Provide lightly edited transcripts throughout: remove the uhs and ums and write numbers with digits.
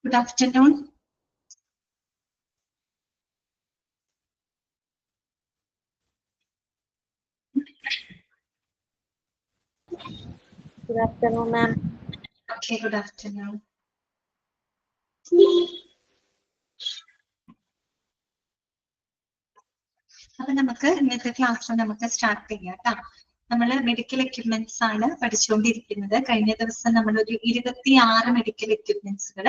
Good afternoon. Good afternoon, ma'am. Okay, good afternoon. അപ്പൊ നമുക്ക് ഇന്നത്തെ ക്ലാസ് നമുക്ക് സ്റ്റാർട്ട് ചെയ്യാം കേട്ടോ. നമ്മള് മെഡിക്കൽ എക്യുപ്മെന്റ്സ് ആണ് പഠിച്ചുകൊണ്ടിരിക്കുന്നത്. കഴിഞ്ഞ ദിവസം നമ്മളൊരു 26 മെഡിക്കൽ എക്യുപ്മെന്റ്സുകൾ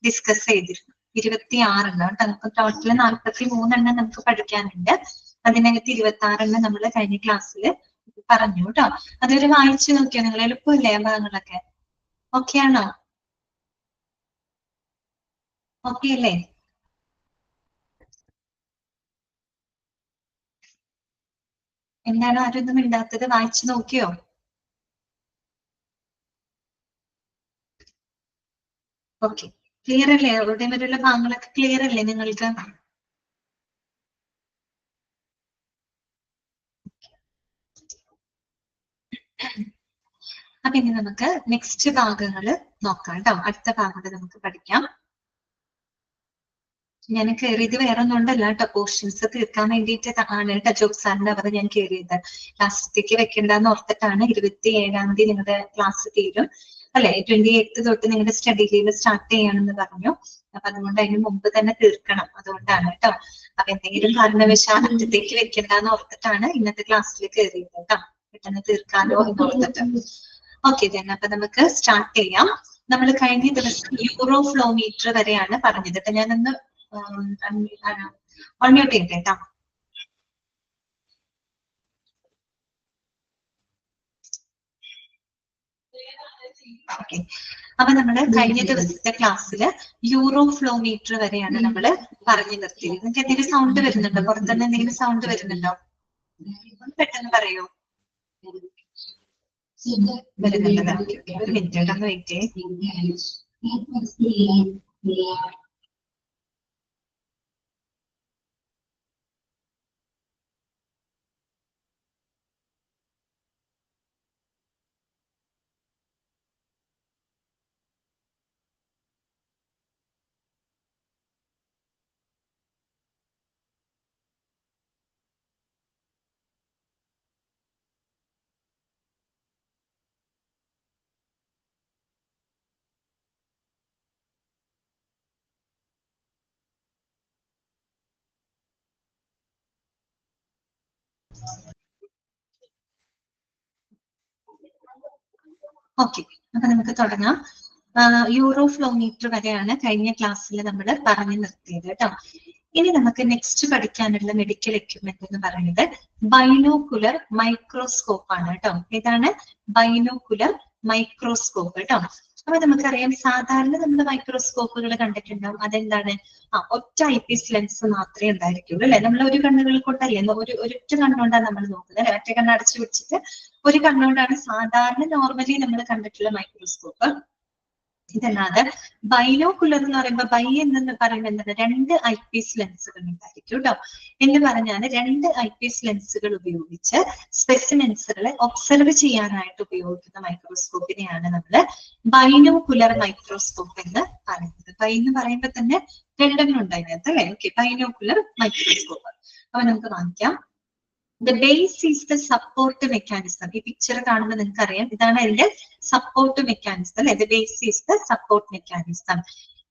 ഡിസ്കസ് ചെയ്തിരുന്നു. 26 കേട്ടോ. നമുക്ക് ടോട്ടൽ 43 നമുക്ക് പഠിക്കാനുണ്ട്. അതിനകത്ത് 26 നമ്മൾ കഴിഞ്ഞ ക്ലാസ്സിൽ പറഞ്ഞു കേട്ടോ. അതൊരു വായിച്ചു നോക്കിയോ നിങ്ങൾ? എളുപ്പമില്ലേ ആ ഭാഗങ്ങളൊക്കെ? ഓക്കെ ആണോ? ഓക്കെ അല്ലേ? എന്താണ് ആരൊന്നും ഇണ്ടാത്തത്? വായിച്ചു നോക്കിയോ? ഓക്കെ, ക്ലിയർ അല്ലേ? അവിടെ വരെയുള്ള ഭാഗങ്ങളൊക്കെ ക്ലിയർ അല്ലേ നിങ്ങൾക്ക്? അപ്പൊ ഇനി നമുക്ക് നെക്സ്റ്റ് ഭാഗങ്ങള് നോക്കാം കേട്ടോ. അടുത്ത ഭാഗങ്ങൾ നമുക്ക് പഠിക്കാം. ഞാൻ കയറിയത് വേറെ ഒന്നുകൊണ്ടല്ല കേട്ടോ, പോർഷൻസ് തീർക്കാൻ വേണ്ടിയിട്ട് ആണ് കേട്ടോ. ജോബ് സാറിന്റെ അവർ ഞാൻ കയറിയത് ലാസ്റ്റത്തേക്ക് വെക്കേണ്ടെന്ന് ഓർത്തിട്ടാണ്. 27-ാം തീയതി നിങ്ങളുടെ ക്ലാസ് തീരും അല്ലെ? 28 തൊട്ട് നിങ്ങളുടെ സ്റ്റഡി ലീവ് സ്റ്റാർട്ട് ചെയ്യണമെന്ന് പറഞ്ഞു. അപ്പൊ അതുകൊണ്ട് അതിന് മുമ്പ് തന്നെ തീർക്കണം, അതുകൊണ്ടാണ് കേട്ടോ. അപ്പൊ എന്തെങ്കിലും കാരണവശാൽ അറ്റത്തേക്ക് വെക്കേണ്ടെന്ന് ഓർത്തിട്ടാണ് ഇന്നത്തെ ക്ലാസ്സിൽ കയറിയത് കേട്ടോ. പെട്ടെന്ന് തീർക്കാനോ എന്ന് ഓർത്തിട്ട്. ഓക്കെ തന്നെ. അപ്പൊ നമുക്ക് സ്റ്റാർട്ട് ചെയ്യാം. നമ്മൾ കഴിഞ്ഞ ദിവസം യൂറോ ഫ്ലോമീറ്റർ വരെയാണ് പറഞ്ഞത്. ഞാനൊന്ന് അൺമ്യൂട്ട് ചെയ്യട്ടെ കേട്ടോ. ഓക്കെ, അപ്പൊ നമ്മള് കഴിഞ്ഞ ദിവസത്തെ ക്ലാസ്സിൽ യൂറോ ഫ്ലോമീറ്റർ വരെയാണ് നമ്മൾ പറഞ്ഞു നിർത്തിയത്. നിങ്ങൾക്ക് എന്തെങ്കിലും സൗണ്ട് വരുന്നുണ്ടോ? പുറത്തുനിന്ന് എന്തെങ്കിലും സൗണ്ട് വരുന്നുണ്ടോ? പെട്ടെന്ന് പറയൂ. വരുന്നുണ്ടല്ലോ. ഒരു മിനിറ്റ് ഒന്ന് വെയിറ്റ് ചെയ്യേ. ഓക്കെ, അപ്പൊ നമുക്ക് തുടങ്ങാം. യൂറോ ഫ്ലോമീറ്റർ വരെയാണ് കഴിഞ്ഞ ക്ലാസ്സിൽ നമ്മൾ പറഞ്ഞു നിർത്തിയത് കേട്ടോ. ഇനി നമുക്ക് നെക്സ്റ്റ് പഠിക്കാനുള്ള മെഡിക്കൽ എക്യുപ്മെന്റ് എന്ന് പറയുന്നത് ബൈനോക്കുലർ മൈക്രോസ്കോപ്പ് ആണ് കേട്ടോ. ഇതാണ് ബൈനോക്കുലർ മൈക്രോസ്കോപ്പ് കേട്ടോ. അപ്പൊ നമുക്കറിയാം, സാധാരണ നമ്മൾ മൈക്രോസ്കോപ്പുകൾ കണ്ടിട്ടുണ്ടാവും. അതെന്താണ്? ഒറ്റ ഐ പീസ് ലെൻസ് മാത്രമേ ഉണ്ടായിരിക്കുള്ളൂ അല്ലെ? നമ്മൾ ഒരു കണ്ണുകൾ കൊണ്ടല്ലേ, ഒരൊറ്റ കണ്ണുകൊണ്ടാണ് നമ്മൾ നോക്കുന്നത് അല്ലെ? ഒറ്റ കണ്ണ് അടച്ചു പിടിച്ചിട്ട് ഒരു കണ്ണുകൊണ്ടാണ് സാധാരണ നോർമലി നമ്മൾ കണ്ടിട്ടുള്ള മൈക്രോസ്കോപ്പ്. ഇതല്ലാതെ ബൈനോക്കുലർ എന്ന് പറയുമ്പോൾ ബൈ എന്ന് പറയുമ്പോൾ എന്താണ്? 2 ഐ പീസ് ലെൻസുകൾ ഉണ്ടായിരിക്കും കേട്ടോ. എന്ന് പറഞ്ഞാൽ 2 ഐ പീസ് ലെൻസുകൾ ഉപയോഗിച്ച് സ്പെസിമെൻസുകളെ ഒബ്സർവ് ചെയ്യാനായിട്ട് ഉപയോഗിക്കുന്ന മൈക്രോസ്കോപ്പിനെയാണ് നമ്മൾ ബൈനോക്കുലർ മൈക്രോസ്കോപ്പ് എന്ന് പറയുന്നത്. ബൈ എന്ന് പറയുമ്പോൾ തന്നെ 2 ഉണ്ടായിരുന്നത് അല്ലെ? Okay, binocular microscope. അപ്പൊ നമുക്ക് വാങ്ങിക്കാം. The base is the support mechanism. ഈ പിക്ചർ കാണുമ്പോൾ നിങ്ങൾക്ക് അറിയാം, ഇതാണ് അതിന്റെ സപ്പോർട്ട് മെക്കാനിസം അല്ലെ? The base is the support mechanism.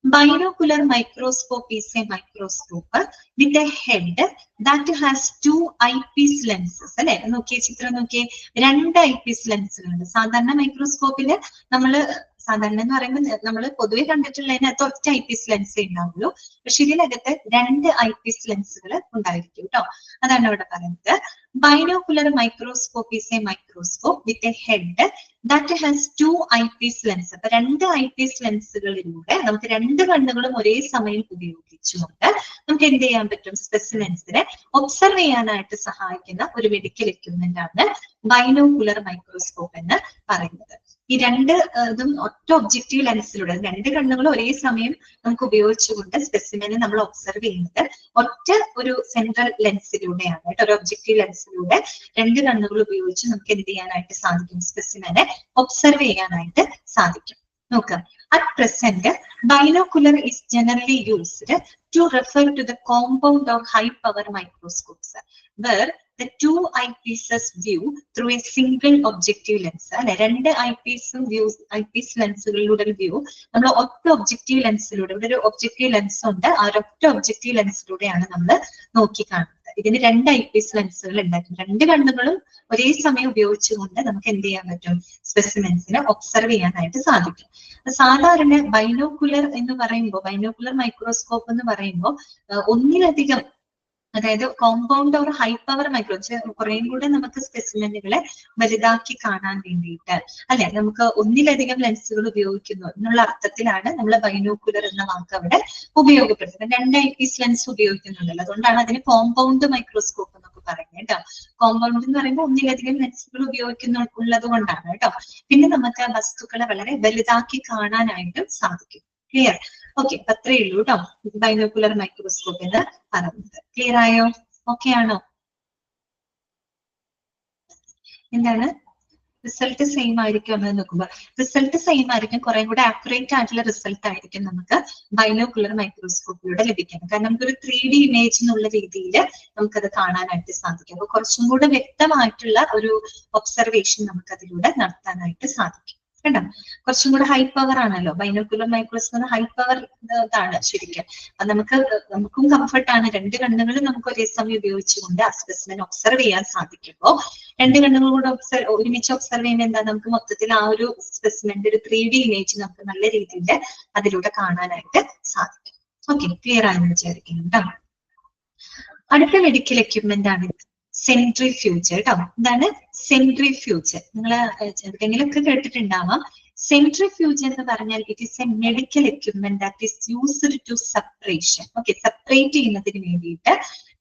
Binocular microscope is a microscope with a head that has 2 eyepiece lenses അല്ലെ? നോക്കിയേ, ചിത്രം നോക്കിയേ, 2 eyepiece ലെൻസുകളുണ്ട്. സാധാരണ മൈക്രോസ്കോപ്പില് നമ്മള് സാധാരണ എന്ന് പറയുമ്പോൾ നമ്മൾ പൊതുവെ കണ്ടിട്ടുള്ളതിനകത്ത് ഒറ്റ ഐ പീസ് ലെൻസേ ഉണ്ടാവുള്ളൂ. പക്ഷെ ഇതിനകത്ത് 2 ഐ പീസ് ലെൻസുകൾ ഉണ്ടായിരിക്കും കേട്ടോ. അതാണ് ഇവിടെ പറയുന്നത്. Binocular microscope is a microscope with a head that has 2 eye piece lens. അപ്പൊ 2 ഐ പീസ് ലെൻസുകളിലൂടെ നമുക്ക് 2 കണ്ണുകളും ഒരേ സമയം ഉപയോഗിച്ചുകൊണ്ട് നമുക്ക് എന്ത് ചെയ്യാൻ പറ്റും? സ്പെസിമെൻസിനെ ഒബ്സർവ് ചെയ്യാനായിട്ട് സഹായിക്കുന്ന ഒരു മെഡിക്കൽ എക്യുപ്മെന്റ് ആണ് ബൈനോക്കുലർ മൈക്രോസ്കോപ്പ് എന്ന് പറയുന്നത്. ഈ 2 ഇതും ഒറ്റ ഒബ്ജക്റ്റീവ് ലെൻസിലൂടെ 2 കണ്ണുകൾ ഒരേ സമയം നമുക്ക് ഉപയോഗിച്ചുകൊണ്ട് സ്പെസിമെനെ നമ്മൾ ഒബ്സർവ് ചെയ്യുന്നത് ഒറ്റ ഒരു സെൻട്രൽ ലെൻസിലൂടെയാണ് കേട്ടോ. ഒരു ഒബ്ജക്റ്റീവ് ലെൻസിലൂടെ 2 കണ്ണുകൾ ഉപയോഗിച്ച് നമുക്ക് എന്ത് ചെയ്യാനായിട്ട് സാധിക്കും? സ്പെസിമെനെ ഒബ്സർവ് ചെയ്യാനായിട്ട് സാധിക്കും. നോക്കാം, at present Binocular is generally used to refer to the compound or high power microscopes where the two eyepieces view through a single objective lens. അല്ലെ, രണ്ട് ഐപീസ് ലെൻസുകളിലൂടെ വ്യൂ നമ്മൾ ഒറ്റ ഒബ്ജക്റ്റീവ് ലെൻസിലൂടെ, ഇവിടെ ഒരു ഒബ്ജക്റ്റീവ് ലെൻസ് ഉണ്ട്, ആ ഒറ്റ ഒബ്ജക്റ്റീവ് ലെൻസിലൂടെയാണ് നമ്മൾ നോക്കി കാണുന്നത്. ഇതിന് രണ്ട് ഐപീസ് ലെൻസുകൾ ഉണ്ടാക്കും. രണ്ട് കണ്ണുകളും ഒരേ സമയം ഉപയോഗിച്ചുകൊണ്ട് നമുക്ക് എന്ത് ചെയ്യാൻ പറ്റും? സ്പെസിമെൻസിനെ ഒബ്സർവ് ചെയ്യാനായിട്ട് സാധിക്കും. സാധാരണ ബൈനോക്കുലർ എന്ന് പറയുമ്പോൾ, ബൈനോക്കുലർ മൈക്രോസ്കോപ്പ് എന്ന് പറയുമ്പോൾ ഒന്നിലധികം, അതായത് compound or high power microscope, കുറേയും കൂടെ നമുക്ക് സ്പെസിമെനുകളെ വലുതാക്കി കാണാൻ വേണ്ടിയിട്ട്, അല്ലെ, നമുക്ക് ഒന്നിലധികം ലെൻസുകൾ ഉപയോഗിക്കുന്നു എന്നുള്ള അർത്ഥത്തിലാണ് നമ്മൾ ബൈനോക്കുലർ എന്ന വാക്ക് അവിടെ ഉപയോഗപ്പെടുത്തുന്നത്. രണ്ട് ഐപീസ് ലെൻസ് ഉപയോഗിക്കുന്നുണ്ടല്ലോ, അതുകൊണ്ടാണ് അതിന് കോമ്പൗണ്ട് മൈക്രോസ്കോപ്പ് എന്നൊക്കെ പറയുന്നത് കേട്ടോ. കോമ്പൗണ്ട് എന്ന് പറയുമ്പോൾ ഒന്നിലധികം ലെൻസുകൾ ഉള്ളത് കൊണ്ടാണ് കേട്ടോ. പിന്നെ നമുക്ക് ആ വസ്തുക്കളെ വളരെ വലുതാക്കി കാണാനായിട്ടും സാധിക്കും. ക്ലിയർ? ഓക്കെ, അത്രയേ ഉള്ളൂ കേട്ടോ ബൈനോക്കുലർ മൈക്രോസ്കോപ്പ് എന്ന് പറയുന്നത്. ക്ലിയർ ആയോ? ഓക്കെ ആണോ? എന്താണ് റിസൾട്ട് സെയിം ആയിരിക്കും എന്ന് നോക്കുമ്പോൾ? റിസൾട്ട് സെയിം ആയിരിക്കും, കുറെ കൂടെ ആക്യുറേറ്റ് ആയിട്ടുള്ള റിസൾട്ട് ആയിരിക്കും നമുക്ക് ബൈനോക്കുലർ മൈക്രോസ്കോപ്പിലൂടെ ലഭിക്കുന്നത്. കാരണം നമുക്കൊരു 3D ഇമേജ് എന്നുള്ള രീതിയിൽ നമുക്കത് കാണാനായിട്ട് സാധിക്കും. അപ്പൊ കുറച്ചും കൂടെ വ്യക്തമായിട്ടുള്ള ഒരു ഒബ്സർവേഷൻ നമുക്ക് അതിലൂടെ നടത്താനായിട്ട് സാധിക്കും കേട്ടോ. കുറച്ചും കൂടെ ഹൈ പവർ ആണല്ലോ ബൈനോക്കുലർ മൈക്രോസ്കോപ്പ്, ഹൈ പവർ ഇതാണ് ശരിക്കും. അത് നമുക്കും കംഫർട്ടാണ്. രണ്ട് കണ്ണുകളും നമുക്ക് ഒരേ സമയം ഉപയോഗിച്ചുകൊണ്ട് ആ സ്പെസിമെൻ ഒബ്സർവ് ചെയ്യാൻ സാധിക്കുമ്പോൾ, രണ്ട് കണ്ണുകൾ കൂടെ ഒരുമിച്ച് ഒബ്സർവ് ചെയ്യുമ്പോൾ എന്താ, നമുക്ക് മൊത്തത്തിൽ ആ ഒരു സ്പെസിമെന്റെ ഒരു 3D ഇമേജ് നമുക്ക് നല്ല രീതിയിൽ അതിലൂടെ കാണാനായിട്ട് സാധിക്കും. ഓക്കെ, ക്ലിയർ ആണെന്ന് വിചാരിക്കുന്നു കേട്ടോ. അടുത്ത മെഡിക്കൽ എക്യുപ്മെന്റ് ആണ് സെൻട്രിഫ്യൂജ് കേട്ടോ. എന്താണ് സെൻട്രിഫ്യൂജ്? നിങ്ങൾ എവിടെയെങ്കിലൊക്കെ കേട്ടിട്ടുണ്ടാവാം. സെൻട്രിഫ്യൂജ് എന്ന് പറഞ്ഞാൽ it is a medical equipment that is used to separation. Okay, separate ചെയ്യുന്നതിന് വേണ്ടിയിട്ട്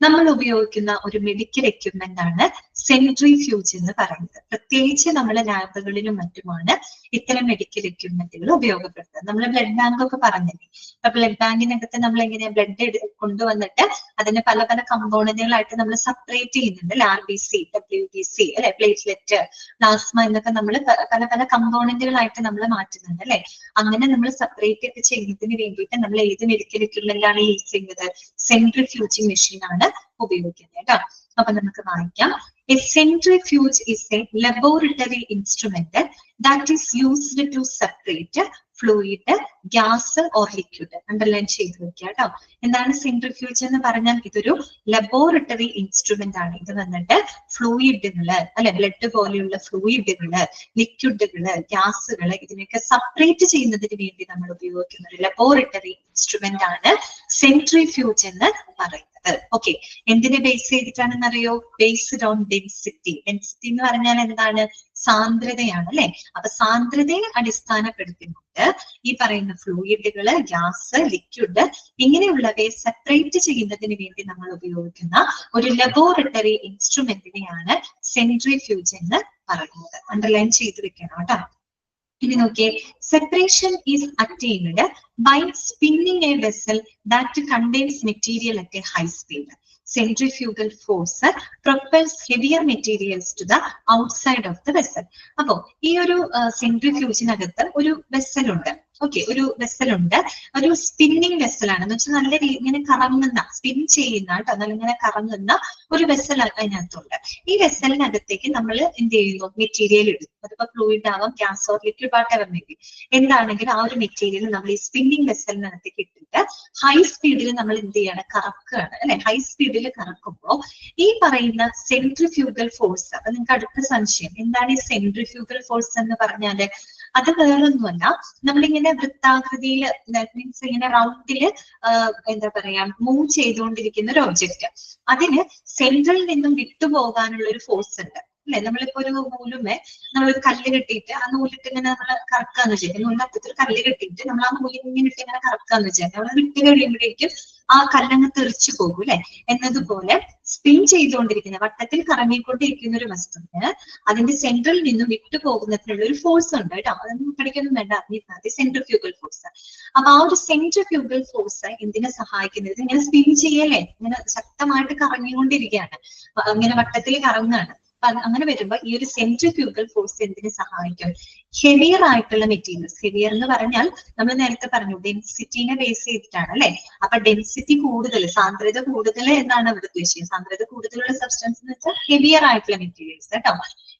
നമ്മൾ ഉപയോഗിക്കുന്ന ഒരു മെഡിക്കൽ എക്യുപ്മെന്റ് ആണ് സെൻട്രിഫ്യൂജ് എന്ന് പറയുന്നത്. പ്രത്യേകിച്ച് നമ്മളെ ലാബുകളിലും മറ്റുമാണ് ഇത്തരം മെഡിക്കൽ എക്യുപ്മെന്റുകൾ ഉപയോഗപ്പെടുത്തുന്നത്. നമ്മൾ ബ്ലഡ് ബാങ്ക് ഒക്കെ പറഞ്ഞില്ലേ, അപ്പൊ ബ്ലഡ് ബാങ്കിനകത്ത് നമ്മൾ എങ്ങനെയാ ബ്ലഡ് കൊണ്ടുവന്നിട്ട് അതിന്റെ പല പല കമ്പോണന്റുകളായിട്ട് നമ്മൾ സെപ്പറേറ്റ് ചെയ്യുന്നുണ്ട്. RBC, WBC, അല്ലെ, പ്ലേറ്റ്ലെറ്റ്, പ്ലാസ്മ എന്നൊക്കെ നമ്മൾ പല പല കമ്പോണന്റുകളായിട്ട് നമ്മൾ മാറ്റുന്നുണ്ട് അല്ലെ. അങ്ങനെ നമ്മൾ സെപ്പറേറ്റ് ഒക്കെ ചെയ്യുന്നതിന് വേണ്ടിയിട്ട് നമ്മൾ ഏത് മെഡിക്കൽ എക്യുപ്മെന്റ് ആണ് യൂസ് ചെയ്യുന്നത്? സെൻട്രിഫ്യൂജിങ് മെഷീൻ ആണ് ഉപയോഗിക്കുന്നത് കേട്ടോ. അപ്പൊ നമുക്ക് വായിക്കാം. A centrifuge is a laboratory instrument that is used to separate fluid, gas or liquid. Underline ചെയ്ത് വെക്കുക കേട്ടോ. എന്താണ് സെൻട്രിഫ്യൂജ് എന്ന് പറഞ്ഞാൽ? ഇതൊരു ലബോറട്ടറി ഇൻസ്ട്രുമെന്റ് ആണ്. ഇത് വന്നിട്ട് ഫ്ലൂയിഡുകള്, അല്ലെ, ബ്ലഡ് പോലെയുള്ള ഫ്ലൂയിഡുകള്, ലിക്വിഡുകള്, ഗ്യാസുകള്, ഇതിനൊക്കെ സെപ്പറേറ്റ് ചെയ്യുന്നതിന് വേണ്ടി നമ്മൾ ഉപയോഗിക്കുന്ന ഒരു ലബോറട്ടറി ഇൻസ്ട്രുമെന്റ് ആണ് സെൻട്രിഫ്യൂജ് എന്ന് പറയുന്നത്. ഓക്കെ, എന്തിനെ ബേസ് ചെയ്തിട്ടാണെന്ന് അറിയോ? Based on density. ഡെൻസിറ്റി എന്ന് പറഞ്ഞാൽ എന്താണ്? സാന്ദ്രതയാണ് അല്ലെ. അപ്പൊ സാന്ദ്രതയെ അടിസ്ഥാനപ്പെടുത്തിക്കൊണ്ട് ഈ പറയുന്ന ഫ്ലൂയിഡുകള്, ഗ്യാസ്, ലിക്വിഡ് ഇങ്ങനെയുള്ളവയെ സെപ്പറേറ്റ് ചെയ്യുന്നതിന് വേണ്ടി നമ്മൾ ഉപയോഗിക്കുന്ന ഒരു ലബോറട്ടറി ഇൻസ്ട്രുമെന്റിനെയാണ് സെൻട്രിഫ്യൂജ് എന്ന് പറയുന്നത്. അണ്ടർലൈൻ ചെയ്ത് വെക്കണം കേട്ടോ. ഇനി നോക്കിയേ, separation is attained by spinning a vessel that contains material at a high speed. Centrifugal force propels heavier materials to the outside of the vessel. അപ്പോ ഈ ഒരു സെൻട്രിഫ്യൂജിനകത്ത് ഒരു വെസൽ ഉണ്ട്. ഓക്കെ, ഒരു വെസൽ ഉണ്ട്, ഒരു സ്പിന്നിങ് വെസലാണ്. എന്ന് വെച്ചാൽ നല്ല ഇങ്ങനെ കറങ്ങുന്ന, സ്പിൻ ചെയ്യുന്ന കേട്ടോ, നല്ല ഇങ്ങനെ കറങ്ങുന്ന ഒരു വെസൽ അതിനകത്തുണ്ട്. ഈ വെസലിനകത്തേക്ക് നമ്മൾ എന്ത് ചെയ്യുന്നു? മെറ്റീരിയൽ ഇടും. അതിപ്പോ ഫ്ലൂയിഡ് ആവാം, gas or liquid whatever may be, എന്താണെങ്കിലും ആ ഒരു മെറ്റീരിയൽ നമ്മൾ ഈ സ്പിന്നിങ് വെസലിനകത്തേക്ക് ഇട്ടിട്ട് ഹൈ സ്പീഡിൽ നമ്മൾ എന്ത് ചെയ്യാണ്? കറക്കുകയാണ് അല്ലെ. ഹൈ സ്പീഡിൽ കറക്കുമ്പോൾ ഈ പറയുന്ന സെൻട്രിഫ്യൂഗൽ ഫോഴ്സ്, അപ്പൊ നിങ്ങൾക്ക് അടുത്ത സംശയം, എന്താണ് ഈ സെൻട്രിഫ്യൂഗൽ ഫോഴ്സ് എന്ന് പറഞ്ഞാല്? അത് വേറൊന്നുമല്ല, നമ്മളിങ്ങനെ വൃത്താകൃതിയിൽ, മീൻസ് ഇങ്ങനെ റൗണ്ടില് എന്താ പറയാ, മൂവ് ചെയ്തുകൊണ്ടിരിക്കുന്ന ഒരു ഒബ്ജക്റ്റ്, അതിന് സെൻട്രലിൽ നിന്നും വിട്ടുപോകാനുള്ള ഒരു ഫോഴ്സ് ഉണ്ട് അല്ലെ. നമ്മളിപ്പോ ഒരു നൂലുമേ നമ്മളൊരു കല്ല് കെട്ടിയിട്ട് ആ നൂലിട്ട് ഇങ്ങനെ നമ്മൾ കറക്കാന്ന് വെച്ചാൽ, നൂലിന്റെ അറ്റത്തൊരു കല്ല് കെട്ടിയിട്ട് നമ്മൾ ആ നൂലിൽ ഇങ്ങനെ ഇട്ട് ഇങ്ങനെ കറക്കാന്ന് വെച്ചാൽ, നമ്മൾ വിട്ട് കഴിയുമ്പോഴേക്കും ആ കല്ലങ്ങ് തെറിച്ചു പോകും അല്ലെ. എന്നതുപോലെ സ്പിൻ ചെയ്തുകൊണ്ടിരിക്കുന്ന, വട്ടത്തിൽ കറങ്ങിക്കൊണ്ടിരിക്കുന്ന ഒരു വസ്തുവിന് അതിന്റെ സെൻട്രലിൽ നിന്നും വിട്ടു പോകുന്നതിനുള്ള ഒരു ഫോഴ്സ് ഉണ്ട് കേട്ടോ. അതൊന്നും പഠിക്കൊന്നും വേണ്ട, അറിഞ്ഞിരുന്നത് സെൻട്രിഫ്യൂഗൽ ഫോഴ്സ്. അപ്പൊ ആ ഒരു സെൻട്രിഫ്യൂഗൽ ഫോഴ്സ് എന്തിനെ സഹായിക്കുന്നത്? ഇങ്ങനെ സ്പിൻ ചെയ്യല്ലേ, ഇങ്ങനെ ശക്തമായിട്ട് കറങ്ങിക്കൊണ്ടിരിക്കുകയാണ്, ഇങ്ങനെ വട്ടത്തിൽ കറങ്ങുകയാണ്. അങ്ങനെ വരുമ്പോൾ ഈ ഒരു സെൻട്രിഫ്യൂഗൽ ഫോഴ്സ് എന്തിനു സഹായിക്കും? ഹെവിയർ ആയിട്ടുള്ള മെറ്റീരിയൽസ്, ഹെവിയർ എന്ന് പറഞ്ഞാൽ നമ്മൾ നേരത്തെ പറഞ്ഞു ഡെൻസിറ്റിനെ ബേസ് ചെയ്തിട്ടാണ് അല്ലെ. അപ്പൊ ഡെൻസിറ്റി കൂടുതൽ, സാന്ദ്രത കൂടുതൽ എന്നാണ് ഇവിടെ ഉദ്ദേശിക്കുന്നത്. സാന്ദ്രത കൂടുതലുള്ള സബ്സ്റ്റൻസ് എന്ന് വെച്ചാൽ ഹെവിയർ ആയിട്ടുള്ള മെറ്റീരിയൽസ് കേട്ടോ.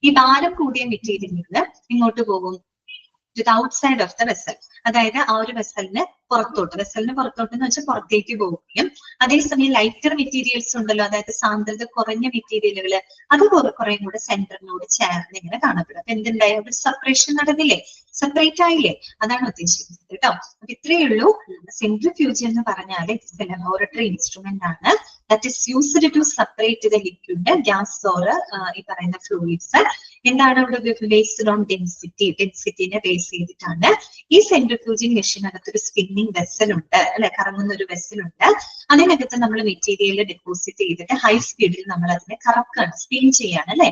ഈ ഭാരം കൂടിയ മെറ്റീരിയലുകൾ ഇങ്ങോട്ട് പോകും to the outside of the vessel, അതായത് ആ ഒരു വെസലിന് പുറത്തോട്ട് എന്ന് വെച്ചാൽ പുറത്തേക്ക് പോവുകയും, അതേസമയം ലൈറ്റർ മെറ്റീരിയൽസ് ഉണ്ടല്ലോ, അതായത് സാന്ദ്രത കുറഞ്ഞ മെറ്റീരിയലുകൾ, അത് കുറെ കൂടെ സെന്ററിനോട് ചേർന്ന് ഇങ്ങനെ കാണപ്പെടും. അപ്പൊ എന്തുണ്ടായി? ഒരു സെപ്പറേഷൻ നടന്നില്ലേ, സെപ്പറേറ്റ് ആയില്ലേ, അതാണ് ഉദ്ദേശിക്കുന്നത് കേട്ടോ. അപ്പൊ ഇത്രയേ ഉള്ളൂ. സെൻട്രിഫ്യൂജ് എന്ന് പറഞ്ഞാൽ ഇറ്റ്സ് എ ലബോറട്ടറി ഇൻസ്ട്രുമെന്റ് ആണ് that is used to separate the liquid, gas or ഈ പറയുന്ന ഫ്ലൂയിഡ്സ്. എന്താണ് ഇവിടെ ബേസ്ഡ് ഓൺ ഡെൻസിറ്റിനെ ബേസ് ചെയ്തിട്ടാണ്. ഈ സെൻട്രിഫ്യൂജിങ് മെഷീനകത്ത് ഒരു സ്പിന്നിങ് വെസൽ ഉണ്ട് അല്ലെ, കറങ്ങുന്ന ഒരു വെസൽ ഉണ്ട്. അതിനകത്ത് നമ്മൾ മെറ്റീരിയൽ ഡെപ്പോസിറ്റ് ചെയ്തിട്ട് ഹൈ സ്പീഡിൽ നമ്മൾ അതിനെ കറക്കുകയാണ്, സ്പിൻ ചെയ്യാണ് അല്ലെ.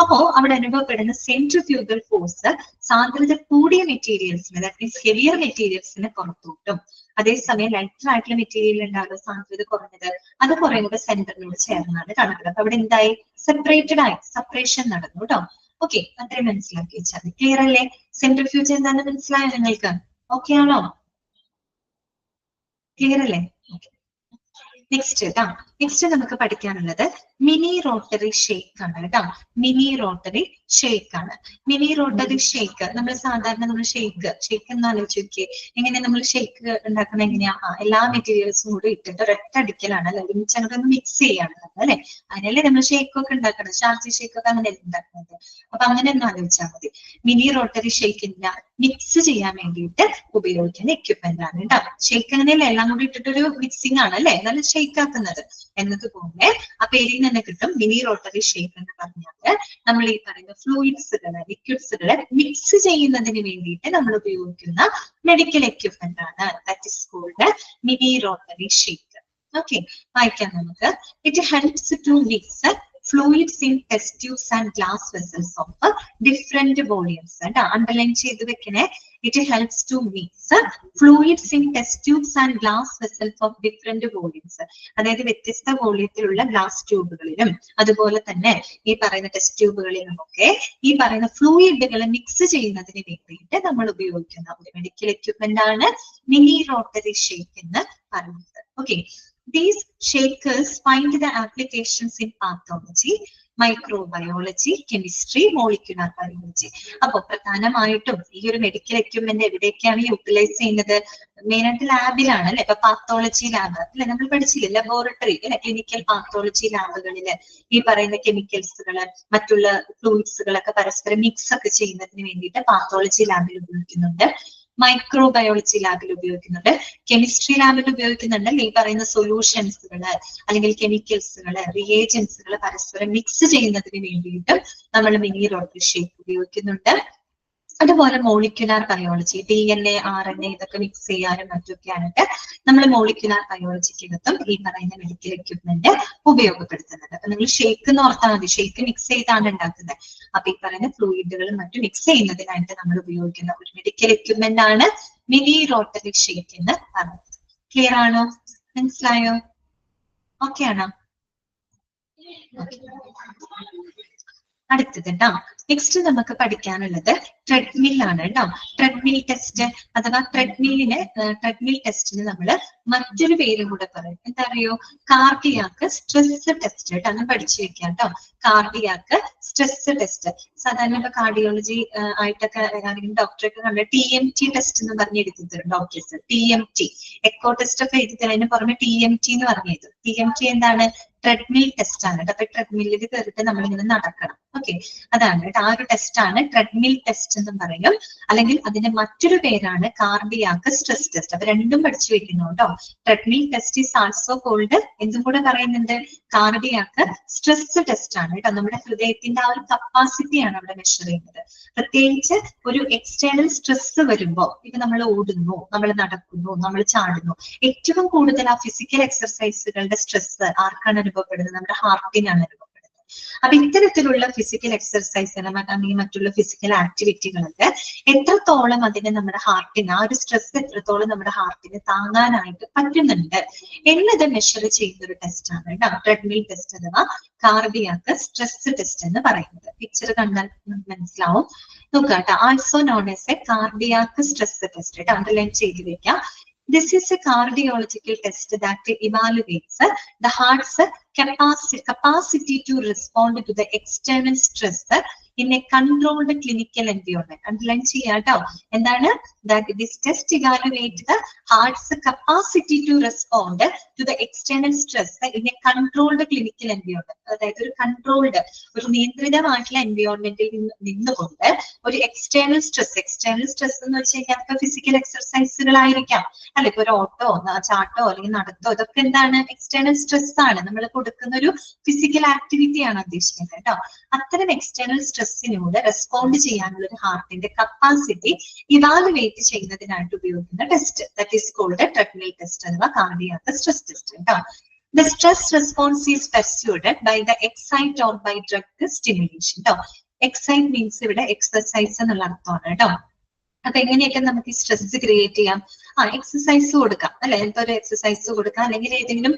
അപ്പോ അവിടെ അനുഭവപ്പെടുന്ന സെൻട്രിഫ്യൂഗൽ ഫോഴ്സ് സാന്ദ്രത കൂടിയ മെറ്റീരിയൽസിന്, ദാറ്റ് മീൻസ് ഹെവിയർ മെറ്റീരിയൽസിന് പുറത്തോട്ടും, അതേസമയം ലൈറ്റർ ആയിട്ടുള്ള മെറ്റീരിയൽ ഉണ്ടാകുന്ന സാന്ദ്രത കുറഞ്ഞത് അത് കുറെ കൂടെ സെന്ററിനോട് ചേർന്നാണ് കാണപ്പെടുന്നത്. അപ്പൊ അവിടെ എന്തായി? സെപ്പറേറ്റഡ് ആയി, സെപ്പറേഷൻ നടന്നു കേട്ടോ. ഓക്കെ, അത്രയും മനസ്സിലാക്കി വെച്ചാൽ ക്ലിയർ അല്ലേ? സെൻട്രിഫ്യൂജ് എന്താണെന്ന് മനസ്സിലായോ നിങ്ങൾക്ക്? ഓക്കെ ആണോ? ക്ലിയർ അല്ലേ? നെക്സ്റ്റ് നമുക്ക് പഠിക്കാനുള്ളത് മിനി റോട്ടറി ഷേക്ക് ആണ് കേട്ടോ. മിനി റോട്ടറി ഷേക്ക് ആണ്. മിനി റോട്ടറി ഷേക്ക് നമ്മൾ സാധാരണ നമ്മൾ ഷേക്ക് എന്ന് ആലോചിച്ച് നോക്കിയേ. എങ്ങനെ നമ്മൾ ഷേക്ക് ഉണ്ടാക്കുന്നത് എങ്ങനെയാ? എല്ലാ മെറ്റീരിയൽസും കൂടി ഇട്ടിട്ട് ഒരൊറ്റടിക്കലാണ് അല്ലെ, ഒരുമിച്ച് അങ്ങോട്ട് മിക്സ് ചെയ്യാണ് അല്ലെ. അതിനല്ലേ നമ്മൾ ഷേക്കൊക്കെ ഉണ്ടാക്കണം, ഷാർജി ഷേക്കൊക്കെ അങ്ങനെ ഉണ്ടാക്കുന്നത്. അപ്പൊ അങ്ങനെ ഒന്ന് ആലോചിച്ചാൽ മതി. മിനി റോട്ടറി ഷേക്കിന്റെ മിക്സ് ചെയ്യാൻ വേണ്ടിയിട്ട് ഉപയോഗിക്കുന്ന എക്യുപ്മെന്റ് ആണ് കേട്ടോ. ഷേക്ക് അങ്ങനെയല്ല, എല്ലാം കൂടി ഇട്ടിട്ടൊരു മിക്സിംഗ് ആണ് അല്ലെ, നല്ല ഷേക്ക് ആക്കുന്നത് എന്നതുപോലെ ആ പേരിൽ തന്നെ കിട്ടും. മിനി റോട്ടറി ഷേക്ക് എന്ന് പറഞ്ഞാൽ നമ്മൾ ഈ പറയുന്ന ഫ്ലൂയിഡ്സുകള്, ലിക്വിഡ്സുകളെ മിക്സ് ചെയ്യുന്നതിന് വേണ്ടിയിട്ട് നമ്മൾ ഉപയോഗിക്കുന്ന മെഡിക്കൽ എക്യുപ്മെന്റ് ആണ്. That is called mini rotary shake. Okay, വായിക്കാം നമുക്ക്. It helps to mix fluids in test tubes and glass vessels of different volumes. Underline ചെയ്ത് വെക്കണേ. It helps to mix fluids in test tubes and glass vessels of different volumes. അതായത് വ്യത്യസ്ത വോളിയത്തിലുള്ള glass ട്യൂബുകളിലും അതുപോലെ തന്നെ ഈ പറയുന്ന ടെസ്റ്റ് ട്യൂബുകളിലും ഒക്കെ ഈ പറയുന്ന ഫ്ലൂയിഡുകൾ മിക്സ് ചെയ്യുന്നതിന് വേണ്ടിയിട്ട് നമ്മൾ ഉപയോഗിക്കുന്ന ഒരു മെഡിക്കൽ എക്യുപ്മെന്റ് ആണ് മിനി റോട്ടറി ഷേക്ക് എന്ന് പറയുന്നത്. Okay, these shakers find the applications in pathology, microbiology, chemistry, molecular biology. അപ്പൊ പ്രധാനമായിട്ടും ഈ ഒരു മെഡിക്കൽ എക്യുപ്മെന്റ് എവിടെയൊക്കെയാണ് യൂട്ടിലൈസ് ചെയ്യുന്നത്? മെയിൻ ആയിട്ട് ലാബിലാണ് അല്ലെ. ഇപ്പൊ പാത്തോളജി ലാബ് അല്ലെ, നമ്മൾ പഠിച്ചില്ലേ, ലബോറട്ടറി അല്ലെ, ക്ലിനിക്കൽ പാത്തോളജി ലാബുകളില് ഈ പറയുന്ന കെമിക്കൽസുകള് മറ്റുള്ള ഫ്ലൂയിഡ്സുകളൊക്കെ പരസ്പരം മിക്സ് ഒക്കെ ചെയ്യുന്നതിന് വേണ്ടിയിട്ട് പാത്തോളജി ലാബിൽ ഉപയോഗിക്കുന്നുണ്ട്. മൈക്രോബയോളജി ലാബിൽ ഉപയോഗിക്കുന്നുണ്ട്. കെമിസ്ട്രി ലാബിൽ ഉപയോഗിക്കുന്നുണ്ട്. ഈ പറയുന്ന സൊല്യൂഷൻസുകള് അല്ലെങ്കിൽ കെമിക്കൽസുകള്, റിയേജൻസുകള് പരസ്പരം മിക്സ് ചെയ്യുന്നതിന് വേണ്ടിയിട്ട് നമ്മൾ മിനി റോട്ടറി ഷേക്ക് ഉപയോഗിക്കുന്നുണ്ട്. അതുപോലെ മോളിക്യുലാർ ബയോളജി, DNA, RNA ഇതൊക്കെ മിക്സ് ചെയ്യാനും മറ്റൊക്കെ ആയിട്ട് നമ്മൾ മോളിക്യുലാർ ബയോളജിക്കകത്തും ഈ പറയുന്ന മെഡിക്കൽ എക്യുപ്മെന്റ് ഉപയോഗപ്പെടുത്തുന്നത്. അപ്പൊ നിങ്ങൾ ഷേക്ക് എന്ന് ഓർത്താൽ മതി, ഷേക്ക് മിക്സ് ചെയ്താണ് ഉണ്ടാക്കുന്നത്. അപ്പൊ ഈ പറയുന്ന ഫ്ലൂയിഡുകളും മറ്റും മിക്സ് ചെയ്യുന്നതിനായിട്ട് നമ്മൾ ഉപയോഗിക്കുന്ന ഒരു മെഡിക്കൽ എക്യുപ്മെന്റ് ആണ് മിനി റോട്ടറി ഷേക്ക് എന്ന് പറയുന്നത്. ക്ലിയർ ആണോ? മനസ്സിലായോ? ഓക്കെ ആണോ? അടുത്തത് കേട്ടോ. നെക്സ്റ്റ് നമുക്ക് പഠിക്കാനുള്ളത് ട്രെഡ്മിൽ ആണ് കേട്ടോ. ട്രെഡ്മിൽ ടെസ്റ്റ് അഥവാ ട്രെഡ്മിൽ ടെസ്റ്റിന് നമ്മൾ മറ്റൊരു പേരും കൂടെ പറയും. എന്താ അറിയോ? കാർഡിയാക്ക് സ്ട്രെസ് ടെസ്റ്റ് കേട്ടോ. അങ്ങനെ പഠിച്ചു വെക്കാം കേട്ടോ. Cardiac stress test. സാധാരണ ഇപ്പൊ കാർഡിയോളജി ആയിട്ടൊക്കെ ആരെങ്കിലും ഡോക്ടറൊക്കെ കണ്ട് TMT ടെസ്റ്റ് എന്ന് പറഞ്ഞ് എഴുതി തരും ഡോക്ടേഴ്സ്. TMT എക്കോ ടെസ്റ്റ് ഒക്കെ എഴുതി തരും. അതിന് പുറമെ TMT എന്ന് പറഞ്ഞു തരും. TMT എന്താണ്? ട്രെഡ്മിൽ ടെസ്റ്റ് ആണ് കേട്ടോ. അപ്പൊ ട്രെഡ്മില്ലിൽ കയറിയിട്ട് നമ്മളിങ്ങനെ നടക്കണം. ഓക്കെ, അതാണ് കേട്ടോ. ആ ഒരു ടെസ്റ്റ് ആണ് ട്രെഡ്മിൽ ടെസ്റ്റ് എന്നും പറയും. അല്ലെങ്കിൽ അതിന്റെ മറ്റൊരു പേരാണ് കാർഡിയാക്ക് സ്ട്രെസ് ടെസ്റ്റ്. അപ്പൊ രണ്ടും പഠിച്ചു വെക്കുന്നു കേട്ടോ. Treadmill test is also called എന്തും കൂടെ പറയുന്നുണ്ട്, കാർഡിയാക്ക് സ്ട്രെസ് ടെസ്റ്റ് ആണ് കേട്ടോ. നമ്മുടെ ഹൃദയത്തിന്റെ ആ ഒരു കപ്പാസിറ്റിയാണ് അവിടെ മെഷർ ചെയ്യുന്നത്. പ്രത്യേകിച്ച് ഒരു എക്സ്റ്റേണൽ സ്ട്രെസ് വരുമ്പോ, ഇപ്പൊ നമ്മൾ ഓടുന്നു, നമ്മൾ നടക്കുന്നു, നമ്മൾ ചാടുന്നു, ഏറ്റവും കൂടുതൽ ആ ഫിസിക്കൽ എക്സർസൈസുകളുടെ സ്ട്രെസ് ആർക്കാണ് അനുഭവപ്പെടുന്നത്? നമ്മുടെ ഹാർട്ടിനാണ് അനുഭവപ്പെടുന്നത്. അപ്പൊ ഇത്തരത്തിലുള്ള ഫിസിക്കൽ എക്സർസൈസ് അല്ലെങ്കിൽ മറ്റുള്ള ഫിസിക്കൽ ആക്ടിവിറ്റികളൊക്കെ എത്രത്തോളം അതിന് നമ്മുടെ ഹാർട്ടിന് ആ ഒരു സ്ട്രെസ് എത്രത്തോളം നമ്മുടെ ഹാർട്ടിന് താങ്ങാനായിട്ട് പറ്റുന്നുണ്ട് എന്നത് മെഷർ ചെയ്യുന്ന ഒരു ടെസ്റ്റ് ആണ് കേട്ടോ ട്രെഡ്മിൽ ടെസ്റ്റ് അഥവാ കാർഡിയാക് സ്ട്രെസ് ടെസ്റ്റ് എന്ന് പറയുന്നത്. പിക്ചർ കണ്ടാൽ മനസ്സിലാവും. നോക്കുക കേട്ടോ, also known as A cardiac stress test കേട്ടോ, അണ്ടർലൈൻ ചെയ്ത് വെക്കാം. This is a cardiological test that evaluates the heart's capacity to respond to the external stress in a controlled clinical environment. Underline cheyato. Endana that this test evaluates the heart's capacity to respond to the external stress in a controlled clinical environment. അതായത് ഒരു controlled ഒരു നിയന്ത്രിതമായിട്ടുള്ള എൻവയോൺമെന്റിൽ നിന്നുകൊണ്ട് ഒരു external stress എന്ന് വെച്ച് കഴിഞ്ഞാൽ physical എക്സർസൈസുകളായിരിക്കാം അല്ലെ, ഇപ്പൊ ഒരു ഓട്ടോ ചാട്ടോ അല്ലെങ്കിൽ നടത്തോ, ഇതൊക്കെ എന്താണ് എക്സ്റ്റേണൽ സ്ട്രെസ് ആണ്, നമ്മൾ കൊടുക്കുന്ന ഒരു ഫിസിക്കൽ ആക്ടിവിറ്റി ആണ് ഉദ്ദേശിക്കുന്നത് കേട്ടോ. അത്തരം എക്സ്റ്റേണൽ സ്ട്രെസ്സിനോട് റെസ്പോണ്ട് ചെയ്യാനുള്ള ഒരു ഹാർട്ടിന്റെ കപ്പാസിറ്റി ഇവാലുവേറ്റ് ചെയ്യുന്നതിനായിട്ട് ഉപയോഗിക്കുന്ന test that is called treadmill test അഥവാ കാർഡിയാക് സ്ട്രെസ് ടെസ്റ്റ് കേട്ടോ. The stress response is pursued by the excite or by drug stimulation. കേട്ടോ, excite means ഇവിടെ എക്സർസൈസ് എന്നുള്ള അർത്ഥമാണ് കേട്ടോ. അപ്പൊ എങ്ങനെയൊക്കെ നമുക്ക് ഈ സ്ട്രെസ് ക്രിയേറ്റ് ചെയ്യാം? എക്സസൈസ് കൊടുക്കാം അല്ലെ, ഇപ്പൊ ഒരു എക്സസൈസ് കൊടുക്കാം, അല്ലെങ്കിൽ ഏതെങ്കിലും